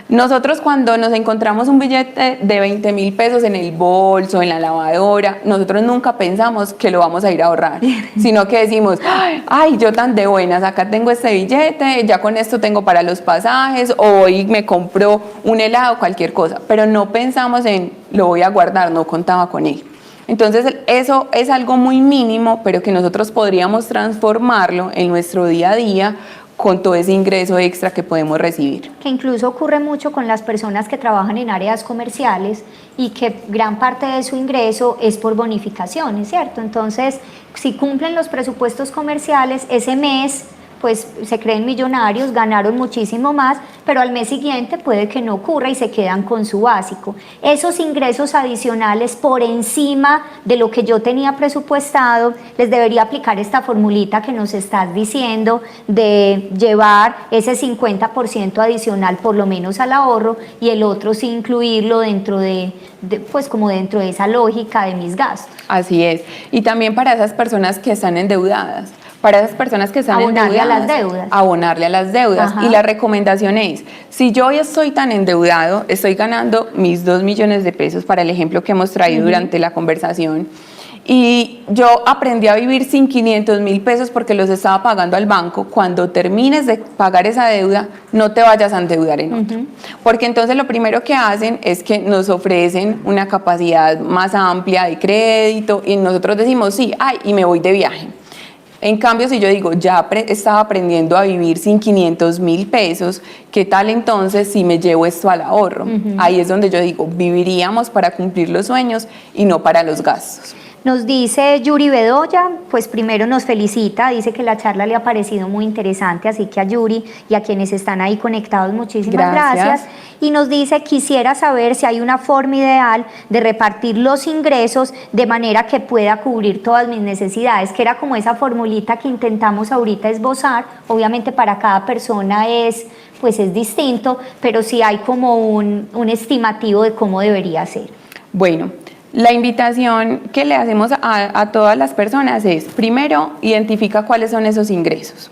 Nosotros, cuando nos encontramos un billete de 20.000 pesos en el bolso, en la lavadora, nosotros nunca pensamos que lo vamos a ir a ahorrar, sino que decimos, ay, yo tan de buenas, acá tengo este billete, ya con esto tengo para los pasajes, o hoy me compro un helado, cualquier cosa, pero no pensamos en lo voy a guardar, no contaba con él. Entonces eso es algo muy mínimo, pero que nosotros podríamos transformarlo en nuestro día a día con todo ese ingreso extra que podemos recibir. Que incluso ocurre mucho con las personas que trabajan en áreas comerciales, y que gran parte de su ingreso es por bonificaciones, ¿cierto? Entonces, si cumplen los presupuestos comerciales, ese mes pues se creen millonarios, ganaron muchísimo más, pero al mes siguiente puede que no ocurra y se quedan con su básico. Esos ingresos adicionales por encima de lo que yo tenía presupuestado, les debería aplicar esta formulita que nos estás diciendo de llevar ese 50% adicional por lo menos al ahorro, y el otro sí incluirlo dentro pues como dentro de esa lógica de mis gastos. Así es. Y también para esas personas que están endeudadas. Para esas personas que están abonarle a las deudas. Abonarle a las deudas. Ajá. Y la recomendación es, si yo hoy estoy tan endeudado, estoy ganando mis 2 millones de pesos, para el ejemplo que hemos traído durante la conversación, y yo aprendí a vivir sin 500.000 pesos porque los estaba pagando al banco. Cuando termines de pagar esa deuda, no te vayas a endeudar en otro. Porque entonces lo primero que hacen es que nos ofrecen una capacidad más amplia de crédito y nosotros decimos sí, ay, y me voy de viaje. En cambio, si yo digo, ya estaba aprendiendo a vivir sin 500.000 pesos, ¿qué tal entonces si me llevo esto al ahorro? Ahí es donde yo digo, viviríamos para cumplir los sueños y no para los gastos. Nos dice Yuri Bedoya, pues primero nos felicita, dice que la charla le ha parecido muy interesante, así que a Yuri y a quienes están ahí conectados, muchísimas gracias. Y nos dice, quisiera saber si hay una forma ideal de repartir los ingresos de manera que pueda cubrir todas mis necesidades, que era como esa formulita que intentamos ahorita esbozar. Obviamente para cada persona es distinto, pero sí hay como un estimativo de cómo debería ser. Bueno, la invitación que le hacemos a todas las personas es, primero, identifica cuáles son esos ingresos.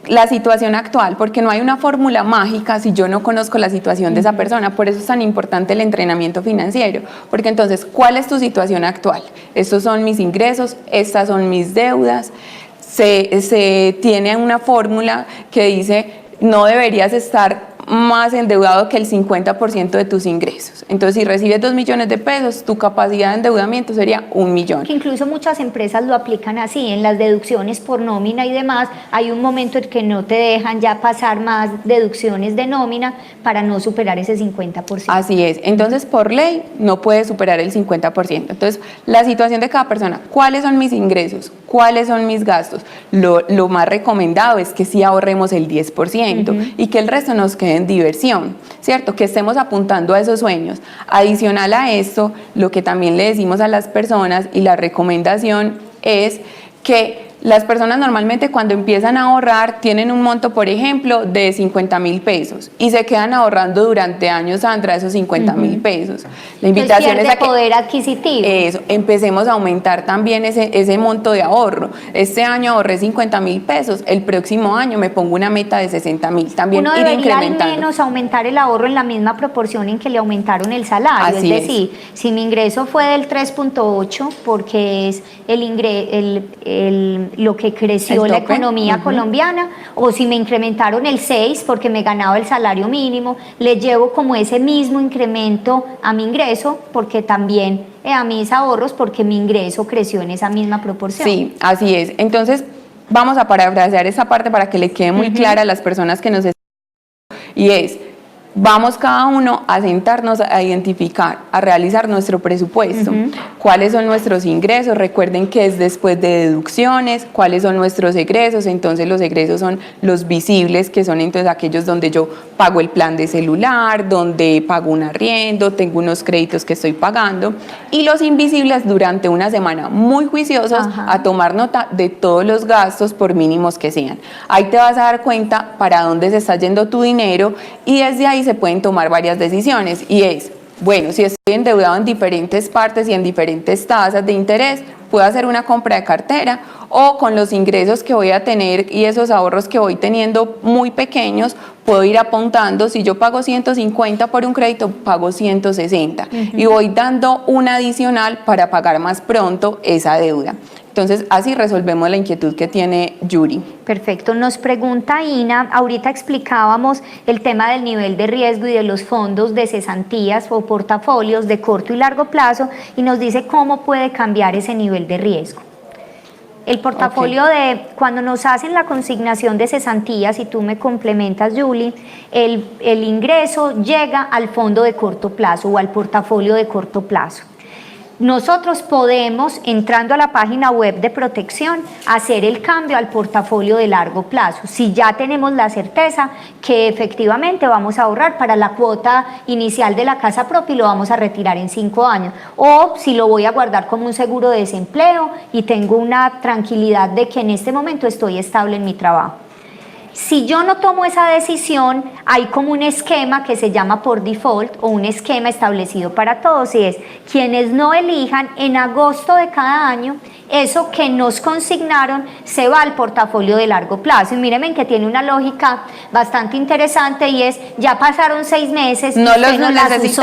La situación actual, porque no hay una fórmula mágica si yo no conozco la situación de esa persona. Por eso es tan importante el entrenamiento financiero, porque entonces, ¿cuál es tu situación actual? Estos son mis ingresos, estas son mis deudas. Se tiene una fórmula que dice, no deberías estar más endeudado que el 50% de tus ingresos. Entonces, si recibes 2 millones de pesos, tu capacidad de endeudamiento sería 1 millón. Que incluso muchas empresas lo aplican así, en las deducciones por nómina y demás, hay un momento en que no te dejan ya pasar más deducciones de nómina para no superar ese 50%. Así es, entonces por ley no puedes superar el 50%. Entonces, la situación de cada persona, ¿cuáles son mis ingresos? ¿Cuáles son mis gastos? Lo más recomendado es que sí ahorremos el 10% y que el resto nos quede en diversión, ¿cierto? Que estemos apuntando a esos sueños. Adicional a esto, lo que también le decimos a las personas y la recomendación es que las personas normalmente cuando empiezan a ahorrar tienen un monto, por ejemplo, de 50.000 pesos y se quedan ahorrando durante años, Sandra, esos 50.000 pesos. La invitación es a que poder adquisitivo. Eso, empecemos a aumentar también ese monto de ahorro. Este año ahorré 50.000 pesos, el próximo año me pongo una meta de 60.000. También uno ir debería incrementando. al menos aumentar el ahorro en la misma proporción en que le aumentaron el salario. Así es decir, si mi ingreso fue del 3.8 porque es lo que creció la economía colombiana, o si me incrementaron el 6 porque me ganaba el salario mínimo, le llevo como ese mismo incremento a mi ingreso porque también a mis ahorros porque mi ingreso creció en esa misma proporción. Sí, así es. Entonces vamos a parafrasear esa parte para que le quede muy clara a las personas que nos están viendo, y es: vamos cada uno a sentarnos a identificar, a realizar nuestro presupuesto, cuáles son nuestros ingresos. Recuerden que es después de deducciones, cuáles son nuestros egresos. Entonces los egresos son los visibles, que son entonces aquellos donde yo pago el plan de celular, donde pago un arriendo, tengo unos créditos que estoy pagando, y los invisibles durante una semana muy juiciosos a tomar nota de todos los gastos por mínimos que sean. Ahí te vas a dar cuenta para dónde se está yendo tu dinero y desde ahí se pueden tomar varias decisiones, y es, bueno, si estoy endeudado en diferentes partes y en diferentes tasas de interés, puedo hacer una compra de cartera, o con los ingresos que voy a tener y esos ahorros que voy teniendo muy pequeños, puedo ir apuntando. Si yo pago 150 por un crédito, pago 160 y voy dando un adicional para pagar más pronto esa deuda. Entonces, así resolvemos la inquietud que tiene Yuri. Perfecto. Nos pregunta Ina, ahorita explicábamos el tema del nivel de riesgo y de los fondos de cesantías o portafolios de corto y largo plazo, y nos dice cómo puede cambiar ese nivel de riesgo. El portafolio de, cuando nos hacen la consignación de cesantías, y tú me complementas, Julie, el ingreso llega al fondo de corto plazo o al portafolio de corto plazo. Nosotros podemos, entrando a la página web de Protección, hacer el cambio al portafolio de largo plazo, si ya tenemos la certeza que efectivamente vamos a ahorrar para la cuota inicial de la casa propia y lo vamos a retirar en 5 años, o si lo voy a guardar como un seguro de desempleo y tengo una tranquilidad de que en este momento estoy estable en mi trabajo. Si yo no tomo esa decisión, hay como un esquema que se llama por default o un esquema establecido para todos y es quienes no elijan en agosto de cada año, eso que nos consignaron se va al portafolio de largo plazo. Y mírenme que tiene una lógica bastante interesante y es, ya pasaron 6 meses, no los no las usó.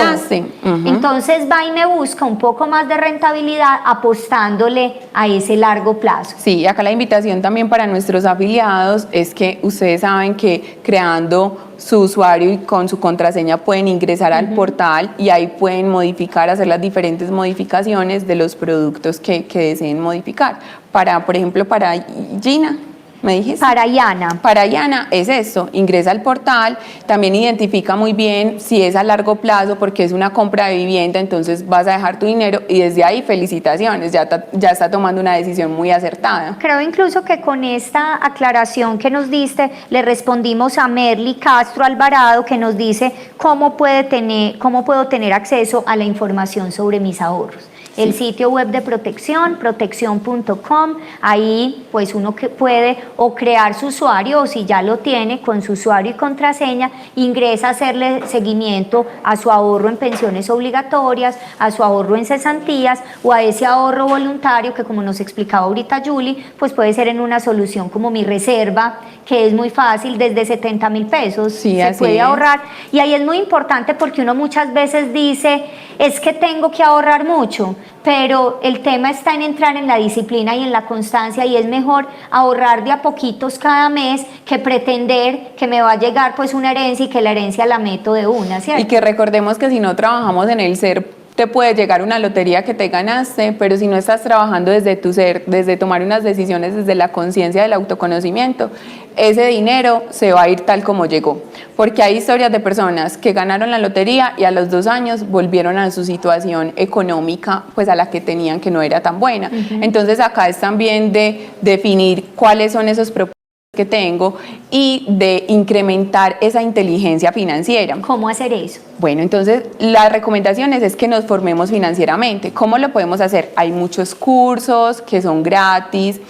Entonces va y me busca un poco más de rentabilidad apostándole a ese largo plazo. Sí, acá la invitación también para nuestros afiliados es que ustedes saben que creando su usuario y con su contraseña pueden ingresar al portal y ahí pueden modificar, hacer las diferentes modificaciones de los productos que deseen modificar. Por ejemplo, para Gina, ¿me dijiste? Para Yana. Para Yana es esto, ingresa al portal, también identifica muy bien si es a largo plazo porque es una compra de vivienda, entonces vas a dejar tu dinero y desde ahí felicitaciones, ya está tomando una decisión muy acertada. Creo incluso que con esta aclaración que nos diste le respondimos a Merly Castro Alvarado que nos dice cómo puedo tener acceso a la información sobre mis ahorros. El sitio web de protección, protección.com, ahí pues uno que puede o crear su usuario o si ya lo tiene con su usuario y contraseña, ingresa a hacerle seguimiento a su ahorro en pensiones obligatorias, a su ahorro en cesantías o a ese ahorro voluntario que como nos explicaba ahorita Julie, pues puede ser en una solución como Mi Reserva, que es muy fácil, desde 70.000 pesos se puede ahorrar. Y ahí es muy importante porque uno muchas veces dice, es que tengo que ahorrar mucho, pero el tema está en entrar en la disciplina y en la constancia y es mejor ahorrar de a poquitos cada mes que pretender que me va a llegar pues una herencia y que la herencia la meto de una, ¿cierto? Y que recordemos que si no trabajamos en el ser, te puede llegar una lotería que te ganaste, pero si no estás trabajando desde tu ser, desde tomar unas decisiones, desde la conciencia del autoconocimiento, ese dinero se va a ir tal como llegó. Porque hay historias de personas que ganaron la lotería y a los 2 años volvieron a su situación económica, pues a la que tenían que no era tan buena. Entonces acá es también de definir cuáles son esos propósitos que tengo y de incrementar esa inteligencia financiera. ¿Cómo hacer eso? Bueno, entonces las recomendaciones es que nos formemos financieramente. ¿Cómo lo podemos hacer? Hay muchos cursos que son gratis,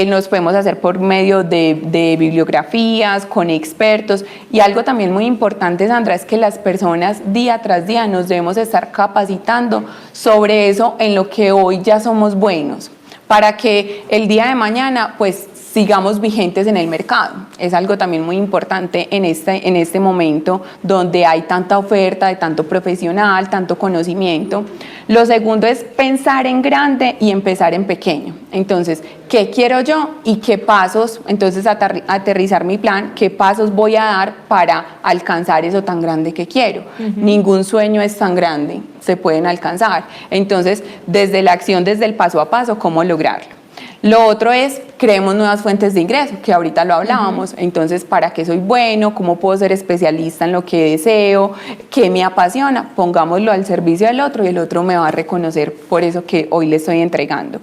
nos podemos hacer por medio de bibliografías, con expertos y algo también muy importante, Sandra, es que las personas día tras día nos debemos estar capacitando sobre eso en lo que hoy ya somos buenos, para que el día de mañana pues sigamos vigentes en el mercado. Es algo también muy importante en este momento donde hay tanta oferta de tanto profesional, tanto conocimiento. Lo segundo es pensar en grande y empezar en pequeño. Entonces, ¿qué quiero yo y qué pasos? Entonces, aterrizar mi plan, ¿qué pasos voy a dar para alcanzar eso tan grande que quiero? Ningún sueño es tan grande, se pueden alcanzar. Entonces, desde la acción, desde el paso a paso, ¿cómo lograrlo? Lo otro es, creemos nuevas fuentes de ingreso, que ahorita lo hablábamos. Entonces, ¿para qué soy bueno? ¿Cómo puedo ser especialista en lo que deseo? ¿Qué me apasiona? Pongámoslo al servicio del otro y el otro me va a reconocer por eso que hoy le estoy entregando.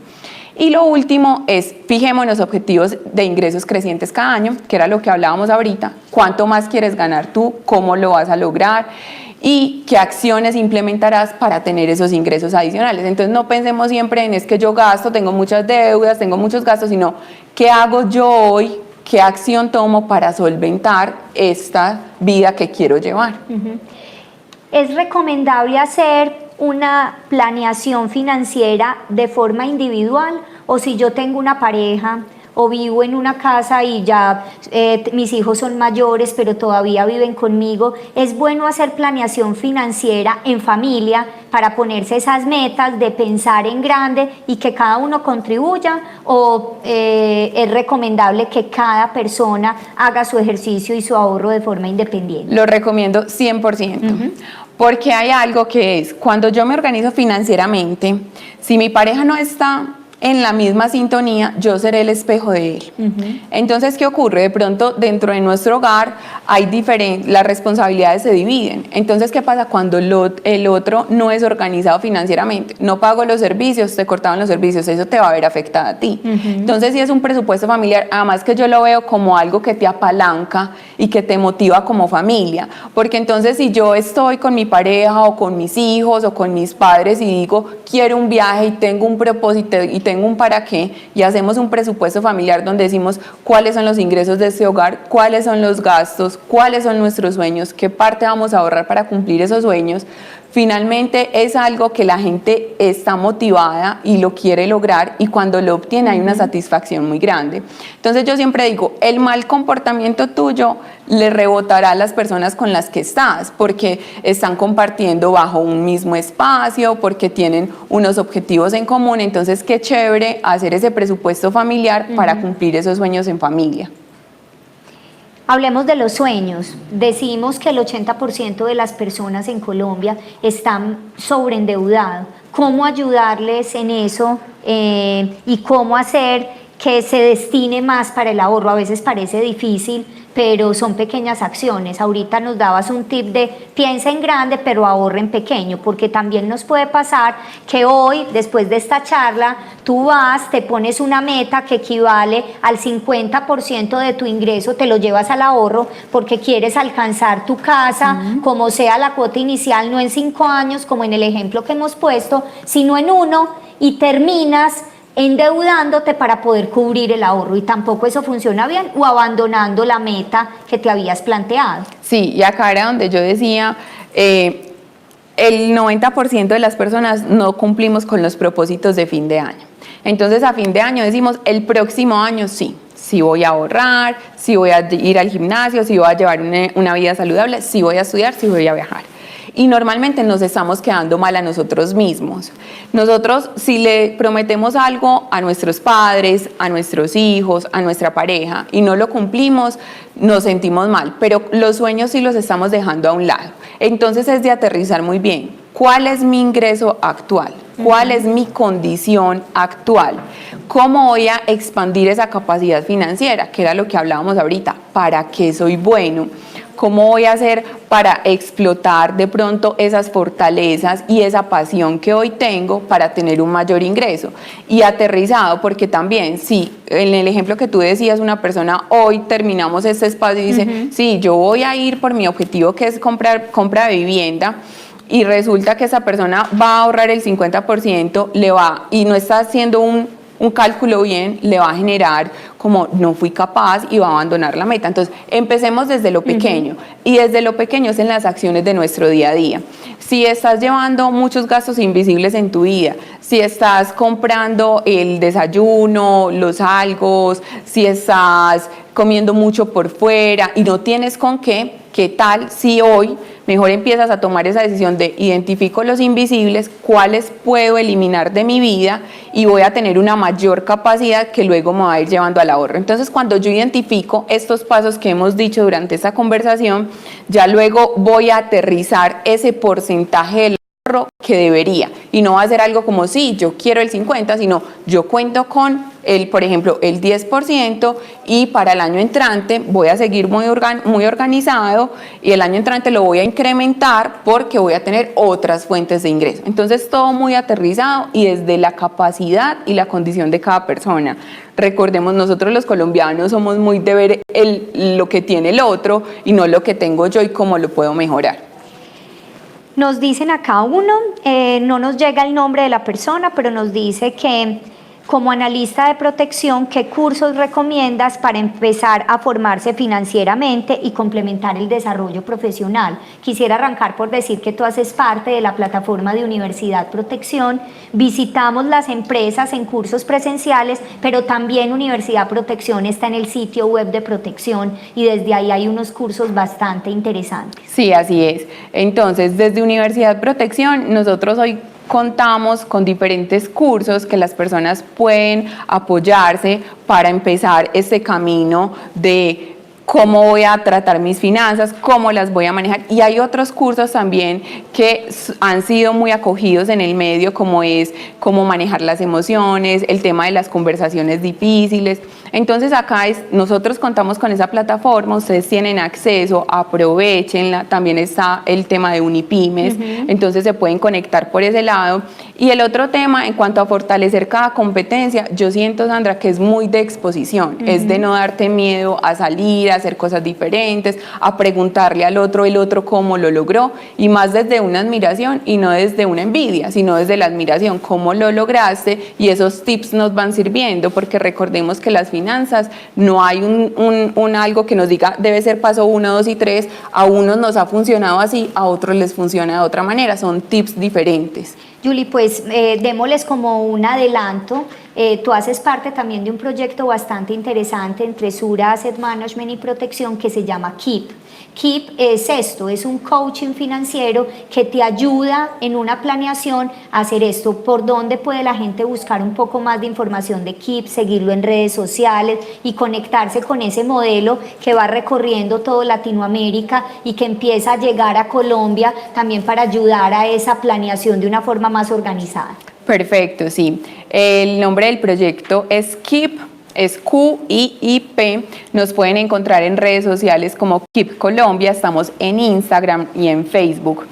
Y lo último es, fijémonos objetivos de ingresos crecientes cada año, que era lo que hablábamos ahorita. ¿Cuánto más quieres ganar tú? ¿Cómo lo vas a lograr? Y qué acciones implementarás para tener esos ingresos adicionales. Entonces no pensemos siempre en es que yo gasto, tengo muchas deudas, tengo muchos gastos, sino qué hago yo hoy, qué acción tomo para solventar esta vida que quiero llevar. Es recomendable hacer una planeación financiera de forma individual o si yo tengo una pareja o vivo en una casa y ya mis hijos son mayores pero todavía viven conmigo, es bueno hacer planeación financiera en familia para ponerse esas metas de pensar en grande y que cada uno contribuya o es recomendable que cada persona haga su ejercicio y su ahorro de forma independiente. Lo recomiendo 100%. Porque hay algo que es, cuando yo me organizo financieramente, si mi pareja no está en la misma sintonía, yo seré el espejo de él. Entonces, ¿qué ocurre? De pronto, dentro de nuestro hogar, las responsabilidades se dividen. Entonces, ¿qué pasa cuando el otro no es organizado financieramente? No pago los servicios, te cortaban los servicios, eso te va a ver afectada a ti. Entonces, si es un presupuesto familiar, además que yo lo veo como algo que te apalanca y que te motiva como familia. Porque entonces, si yo estoy con mi pareja o con mis hijos o con mis padres y digo, quiero un viaje y tengo un propósito y tengo tengo un para qué y hacemos un presupuesto familiar donde decimos cuáles son los ingresos de este hogar, cuáles son los gastos, cuáles son nuestros sueños, qué parte vamos a ahorrar para cumplir esos sueños, finalmente es algo que la gente está motivada y lo quiere lograr, y cuando lo obtiene hay una satisfacción muy grande. Entonces yo siempre digo, el mal comportamiento tuyo le rebotará a las personas con las que estás, porque están compartiendo bajo un mismo espacio, porque tienen unos objetivos en común. Entonces qué chévere hacer ese presupuesto familiar para cumplir esos sueños en familia. Hablemos de los sueños. Decimos que el 80% de las personas en Colombia están sobreendeudadas. ¿Cómo ayudarles en eso y cómo hacer que se destine más para el ahorro? A veces parece difícil, pero son pequeñas acciones. Ahorita nos dabas un tip de piensa en grande, pero ahorra en pequeño, porque también nos puede pasar que hoy, después de esta charla, tú vas, te pones una meta que equivale al 50% de tu ingreso, te lo llevas al ahorro porque quieres alcanzar tu casa, como sea la cuota inicial, no en 5 años, como en el ejemplo que hemos puesto, sino en 1, y terminas endeudándote para poder cubrir el ahorro, y tampoco eso funciona bien, o abandonando la meta que te habías planteado. Sí, y acá era donde yo decía, el 90% de las personas no cumplimos con los propósitos de fin de año. Entonces a fin de año decimos, el próximo año sí voy a ahorrar, sí voy a ir al gimnasio, sí voy a llevar una vida saludable, sí voy a estudiar, sí voy a viajar. Y normalmente nos estamos quedando mal a nosotros mismos. Nosotros, si le prometemos algo a nuestros padres, a nuestros hijos, a nuestra pareja, y no lo cumplimos, nos sentimos mal, pero los sueños sí los estamos dejando a un lado. Entonces es de aterrizar muy bien. ¿Cuál es mi ingreso actual? ¿Cuál es mi condición actual? ¿Cómo voy a expandir esa capacidad financiera? Que era lo que hablábamos ahorita. ¿Para qué soy bueno? ¿Cómo voy a hacer para explotar de pronto esas fortalezas y esa pasión que hoy tengo para tener un mayor ingreso? Y aterrizado, porque también, si en el ejemplo que tú decías, una persona hoy terminamos este espacio y dice, sí, yo voy a ir por mi objetivo, que es compra de vivienda, y resulta que esa persona va a ahorrar el 50%, y no está haciendo un cálculo bien, le va a generar como no fui capaz y va a abandonar la meta. Entonces empecemos desde lo pequeño, y desde lo pequeño es en las acciones de nuestro día a día. Si estás llevando muchos gastos invisibles en tu vida, si estás comprando el desayuno, los algos, si estás comiendo mucho por fuera y no tienes con ¿qué tal si hoy mejor empiezas a tomar esa decisión de identifico los invisibles, cuáles puedo eliminar de mi vida, y voy a tener una mayor capacidad que luego me va a ir llevando al ahorro? Entonces, cuando yo identifico estos pasos que hemos dicho durante esta conversación, ya luego voy a aterrizar ese porcentaje del ahorro que debería, y no va a ser algo como sí, yo quiero el 50%, sino yo cuento con por ejemplo, el 10%, y para el año entrante voy a seguir muy organizado, y el año entrante lo voy a incrementar porque voy a tener otras fuentes de ingreso. Entonces todo muy aterrizado y desde la capacidad y la condición de cada persona. Recordemos, nosotros los colombianos somos muy de ver lo que tiene el otro y no lo que tengo yo y cómo lo puedo mejorar. Nos dicen acá no nos llega el nombre de la persona, pero nos dice que como analista de protección, ¿qué cursos recomiendas para empezar a formarse financieramente y complementar el desarrollo profesional? Quisiera arrancar por decir que tú haces parte de la plataforma de Universidad Protección. Visitamos las empresas en cursos presenciales, pero también Universidad Protección está en el sitio web de Protección, y desde ahí hay unos cursos bastante interesantes. Sí, así es. Entonces, desde Universidad Protección, nosotros hoy contamos con diferentes cursos que las personas pueden apoyarse para empezar este camino de cómo voy a tratar mis finanzas, cómo las voy a manejar. Y hay otros cursos también que han sido muy acogidos en el medio, como es cómo manejar las emociones, el tema de las conversaciones difíciles. Entonces acá nosotros contamos con esa plataforma, ustedes tienen acceso, aprovechenla. También está el tema de Unipymes, entonces se pueden conectar por ese lado. Y el otro tema, en cuanto a fortalecer cada competencia, yo siento, Sandra, que es muy de exposición, es de no darte miedo a salir, a hacer cosas diferentes, a preguntarle al otro, el otro cómo lo logró, y más desde una admiración y no desde una envidia, sino desde la admiración, cómo lo lograste, y esos tips nos van sirviendo, porque recordemos que las finanzas no hay un algo que nos diga debe ser paso 1, 2 y 3, a unos nos ha funcionado así, a otros les funciona de otra manera, son tips diferentes. Julie, pues démosles como un adelanto. Tú haces parte también de un proyecto bastante interesante entre Sura Asset Management y Protección que se llama KEEP. KEEP es esto, es un coaching financiero que te ayuda en una planeación a hacer esto. ¿Por dónde puede la gente buscar un poco más de información de KEEP, seguirlo en redes sociales y conectarse con ese modelo que va recorriendo toda Latinoamérica y que empieza a llegar a Colombia también para ayudar a esa planeación de una forma más organizada? Perfecto, sí. El nombre del proyecto es KEEP. Es QIIP, nos pueden encontrar en redes sociales como KEEP Colombia, estamos en Instagram y en Facebook.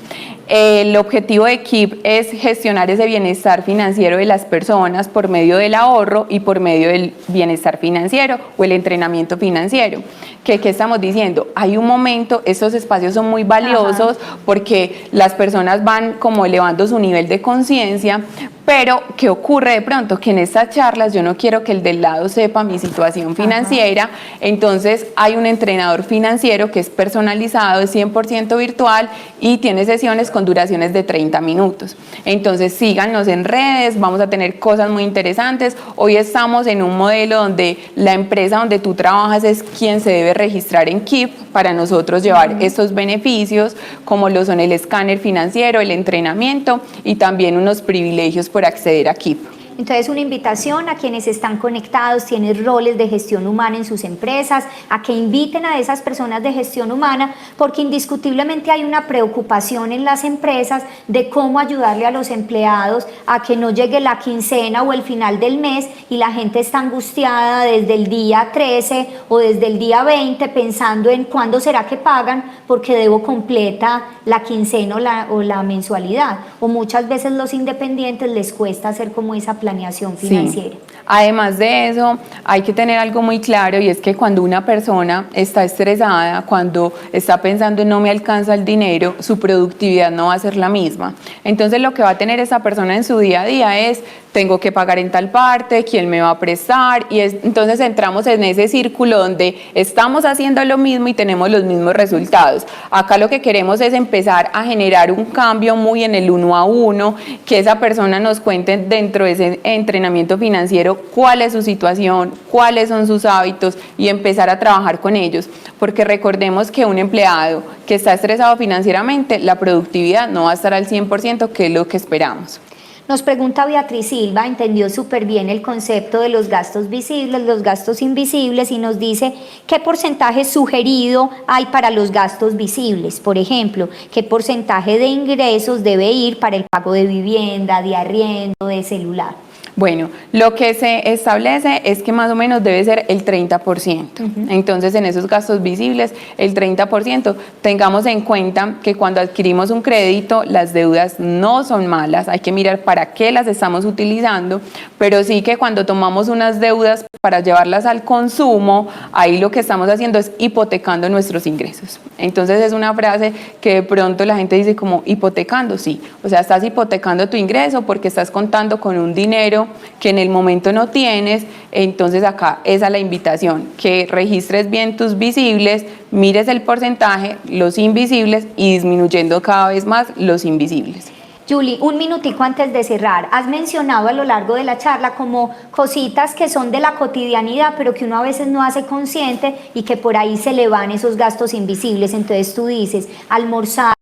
El objetivo de KEEP es gestionar ese bienestar financiero de las personas por medio del ahorro y por medio del bienestar financiero o el entrenamiento financiero. ¿Qué estamos diciendo? Hay un momento, estos espacios son muy valiosos porque las personas van como elevando su nivel de conciencia, pero ¿qué ocurre de pronto? Que en estas charlas yo no quiero que el del lado sepa mi situación financiera, entonces hay un entrenador financiero que es personalizado, es 100% virtual y tiene sesiones con duraciones de 30 minutos. Entonces síganos en redes, vamos a tener cosas muy interesantes. Hoy estamos en un modelo donde la empresa donde tú trabajas es quien se debe registrar en KEEP para nosotros llevar estos beneficios como lo son el escáner financiero, el entrenamiento y también unos privilegios por acceder a KEEP. Entonces, una invitación a quienes están conectados, tienen roles de gestión humana en sus empresas, a que inviten a esas personas de gestión humana, porque indiscutiblemente hay una preocupación en las empresas de cómo ayudarle a los empleados a que no llegue la quincena o el final del mes y la gente está angustiada desde el día 13 o desde el día 20 pensando en cuándo será que pagan porque debo completa la quincena o la mensualidad. O muchas veces los independientes les cuesta hacer como esa planeación financiera. Sí. Además de eso, hay que tener algo muy claro y es que cuando una persona está estresada, cuando está pensando en no me alcanza el dinero, su productividad no va a ser la misma. Entonces lo que va a tener esa persona en su día a día es tengo que pagar en tal parte, quién me va a prestar y entonces entramos en ese círculo donde estamos haciendo lo mismo y tenemos los mismos resultados. Acá lo que queremos es empezar a generar un cambio muy en el 1 a 1, que esa persona nos cuente dentro de ese entrenamiento financiero cuál es su situación, cuáles son sus hábitos y empezar a trabajar con ellos, porque recordemos que un empleado que está estresado financieramente, la productividad no va a estar al 100%, que es lo que esperamos. Nos pregunta Beatriz Silva, entendió súper bien el concepto de los gastos visibles, los gastos invisibles y nos dice qué porcentaje sugerido hay para los gastos visibles. Por ejemplo, qué porcentaje de ingresos debe ir para el pago de vivienda, de arriendo, de celular. Bueno, lo que se establece es que más o menos debe ser el 30%. Entonces, en esos gastos visibles, el 30%, tengamos en cuenta que cuando adquirimos un crédito, las deudas no son malas, hay que mirar para qué las estamos utilizando, pero sí que cuando tomamos unas deudas para llevarlas al consumo, ahí lo que estamos haciendo es hipotecando nuestros ingresos. Entonces, es una frase que de pronto la gente dice como hipotecando, sí, o sea, estás hipotecando tu ingreso porque estás contando con un dinero que en el momento no tienes. Entonces acá esa es la invitación, que registres bien tus visibles, mires el porcentaje, los invisibles y disminuyendo cada vez más los invisibles. Julie, un minutico antes de cerrar, has mencionado a lo largo de la charla como cositas que son de la cotidianidad, pero que uno a veces no hace consciente y que por ahí se le van esos gastos invisibles. Entonces tú dices, almorzar,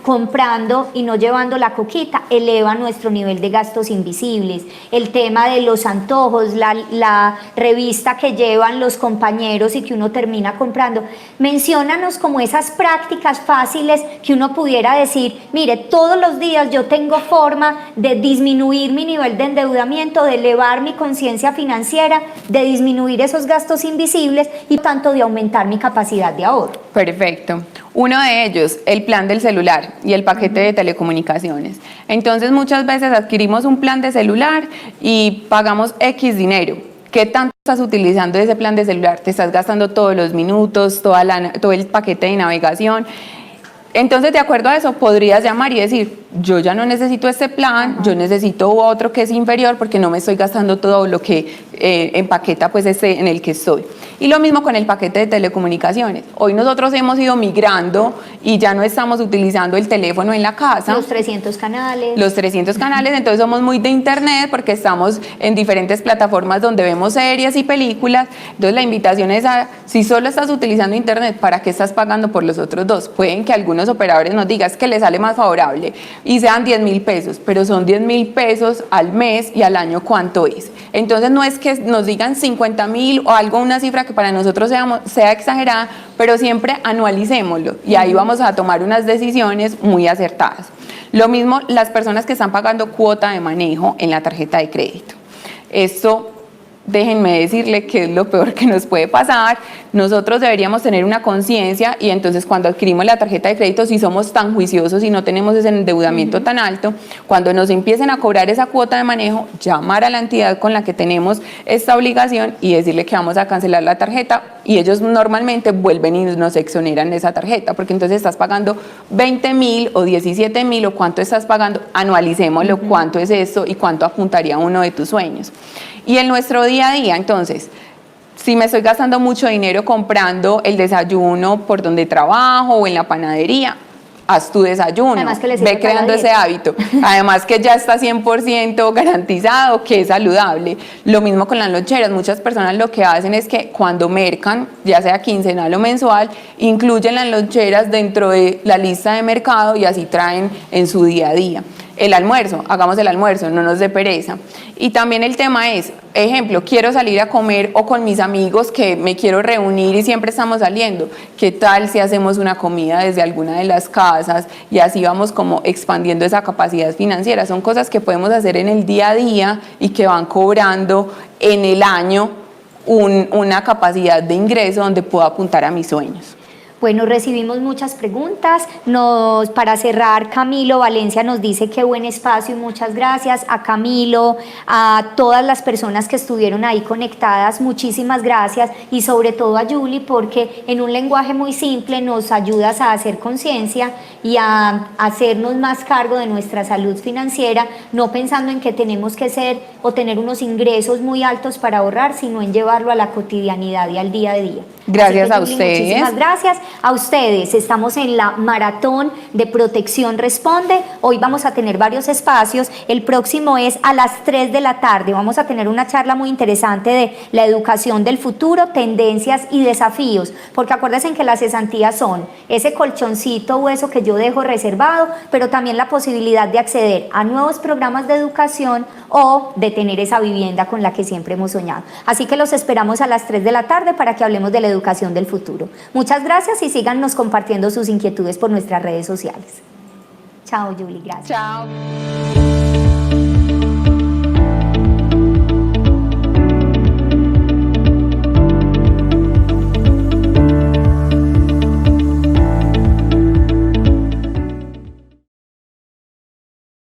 comprando y no llevando la coquita, eleva nuestro nivel de gastos invisibles. El tema de los antojos, la revista que llevan los compañeros y que uno termina comprando. Menciónanos como esas prácticas fáciles que uno pudiera decir, mire, todos los días yo tengo forma de disminuir mi nivel de endeudamiento, de elevar mi conciencia financiera, de disminuir esos gastos invisibles y tanto de aumentar mi capacidad de ahorro. Perfecto. Uno de ellos, el plan del celular y el paquete de telecomunicaciones. Entonces muchas veces adquirimos un plan de celular y pagamos X dinero. ¿Qué tanto estás utilizando ese plan de celular? Te estás gastando todos los minutos, todo el paquete de navegación. Entonces, de acuerdo a eso, podrías llamar y decir, yo ya no necesito este plan, yo necesito otro que es inferior porque no me estoy gastando todo lo que empaqueta pues en el que estoy. Y lo mismo con el paquete de telecomunicaciones. Hoy nosotros hemos ido migrando y ya no estamos utilizando el teléfono en la casa. Los 300 canales. Los 300 canales, entonces somos muy de internet porque estamos en diferentes plataformas donde vemos series y películas. Entonces la invitación es a, si solo estás utilizando internet, ¿para qué estás pagando por los otros dos? Pueden que algunos operadores nos digan que les sale más favorable y sean 10.000 pesos, pero son 10.000 pesos al mes y al año, ¿cuánto es? Entonces no es que nos digan 50.000 o algo, una cifra que para nosotros sea exagerada, pero siempre anualicémoslo y ahí vamos a tomar unas decisiones muy acertadas. Lo mismo las personas que están pagando cuota de manejo en la tarjeta de crédito. Esto, déjenme decirle que es lo peor que nos puede pasar. Nosotros deberíamos tener una conciencia y entonces cuando adquirimos la tarjeta de crédito, si somos tan juiciosos y no tenemos ese endeudamiento tan alto, cuando nos empiecen a cobrar esa cuota de manejo, llamar a la entidad con la que tenemos esta obligación y decirle que vamos a cancelar la tarjeta y ellos normalmente vuelven y nos exoneran esa tarjeta porque entonces estás pagando 20.000 o 17.000 o cuánto estás pagando, anualicémoslo, cuánto es eso y cuánto apuntaría uno de tus sueños. Y en nuestro día a día, entonces, si me estoy gastando mucho dinero comprando el desayuno por donde trabajo o en la panadería, haz tu desayuno, ve creando ese hábito. Además que ya está 100% garantizado que es saludable. Lo mismo con las loncheras. Muchas personas lo que hacen es que cuando mercan, ya sea quincenal o mensual, incluyen las loncheras dentro de la lista de mercado y así traen en su día a día. El almuerzo, hagamos el almuerzo, no nos dé pereza. Y también el tema es, ejemplo, quiero salir a comer o con mis amigos que me quiero reunir y siempre estamos saliendo. ¿Qué tal si hacemos una comida desde alguna de las casas y así vamos como expandiendo esa capacidad financiera? Son cosas que podemos hacer en el día a día y que van cobrando en el año una capacidad de ingreso donde puedo apuntar a mis sueños. Bueno, recibimos muchas preguntas. Para cerrar, Camilo Valencia nos dice qué buen espacio y muchas gracias. A Camilo, a todas las personas que estuvieron ahí conectadas, muchísimas gracias y sobre todo a Julie porque en un lenguaje muy simple nos ayudas a hacer conciencia y a hacernos más cargo de nuestra salud financiera, no pensando en que tenemos que ser o tener unos ingresos muy altos para ahorrar, sino en llevarlo a la cotidianidad y al día a día. Gracias a Julie, ustedes. Muchísimas gracias a ustedes. Estamos en la maratón de Protección Responde. Hoy vamos a tener varios espacios. El próximo es a las 3 de la tarde. Vamos a tener una charla muy interesante de la educación del futuro, tendencias y desafíos. Porque acuérdense que las cesantías son ese colchoncito o eso que yo dejo reservado, pero también la posibilidad de acceder a nuevos programas de educación o de tener esa vivienda con la que siempre hemos soñado. Así que los esperamos a las 3 de la tarde para que hablemos de la educación del futuro. Muchas gracias y síganos compartiendo sus inquietudes por nuestras redes sociales. Chao, Julie, gracias. Chao.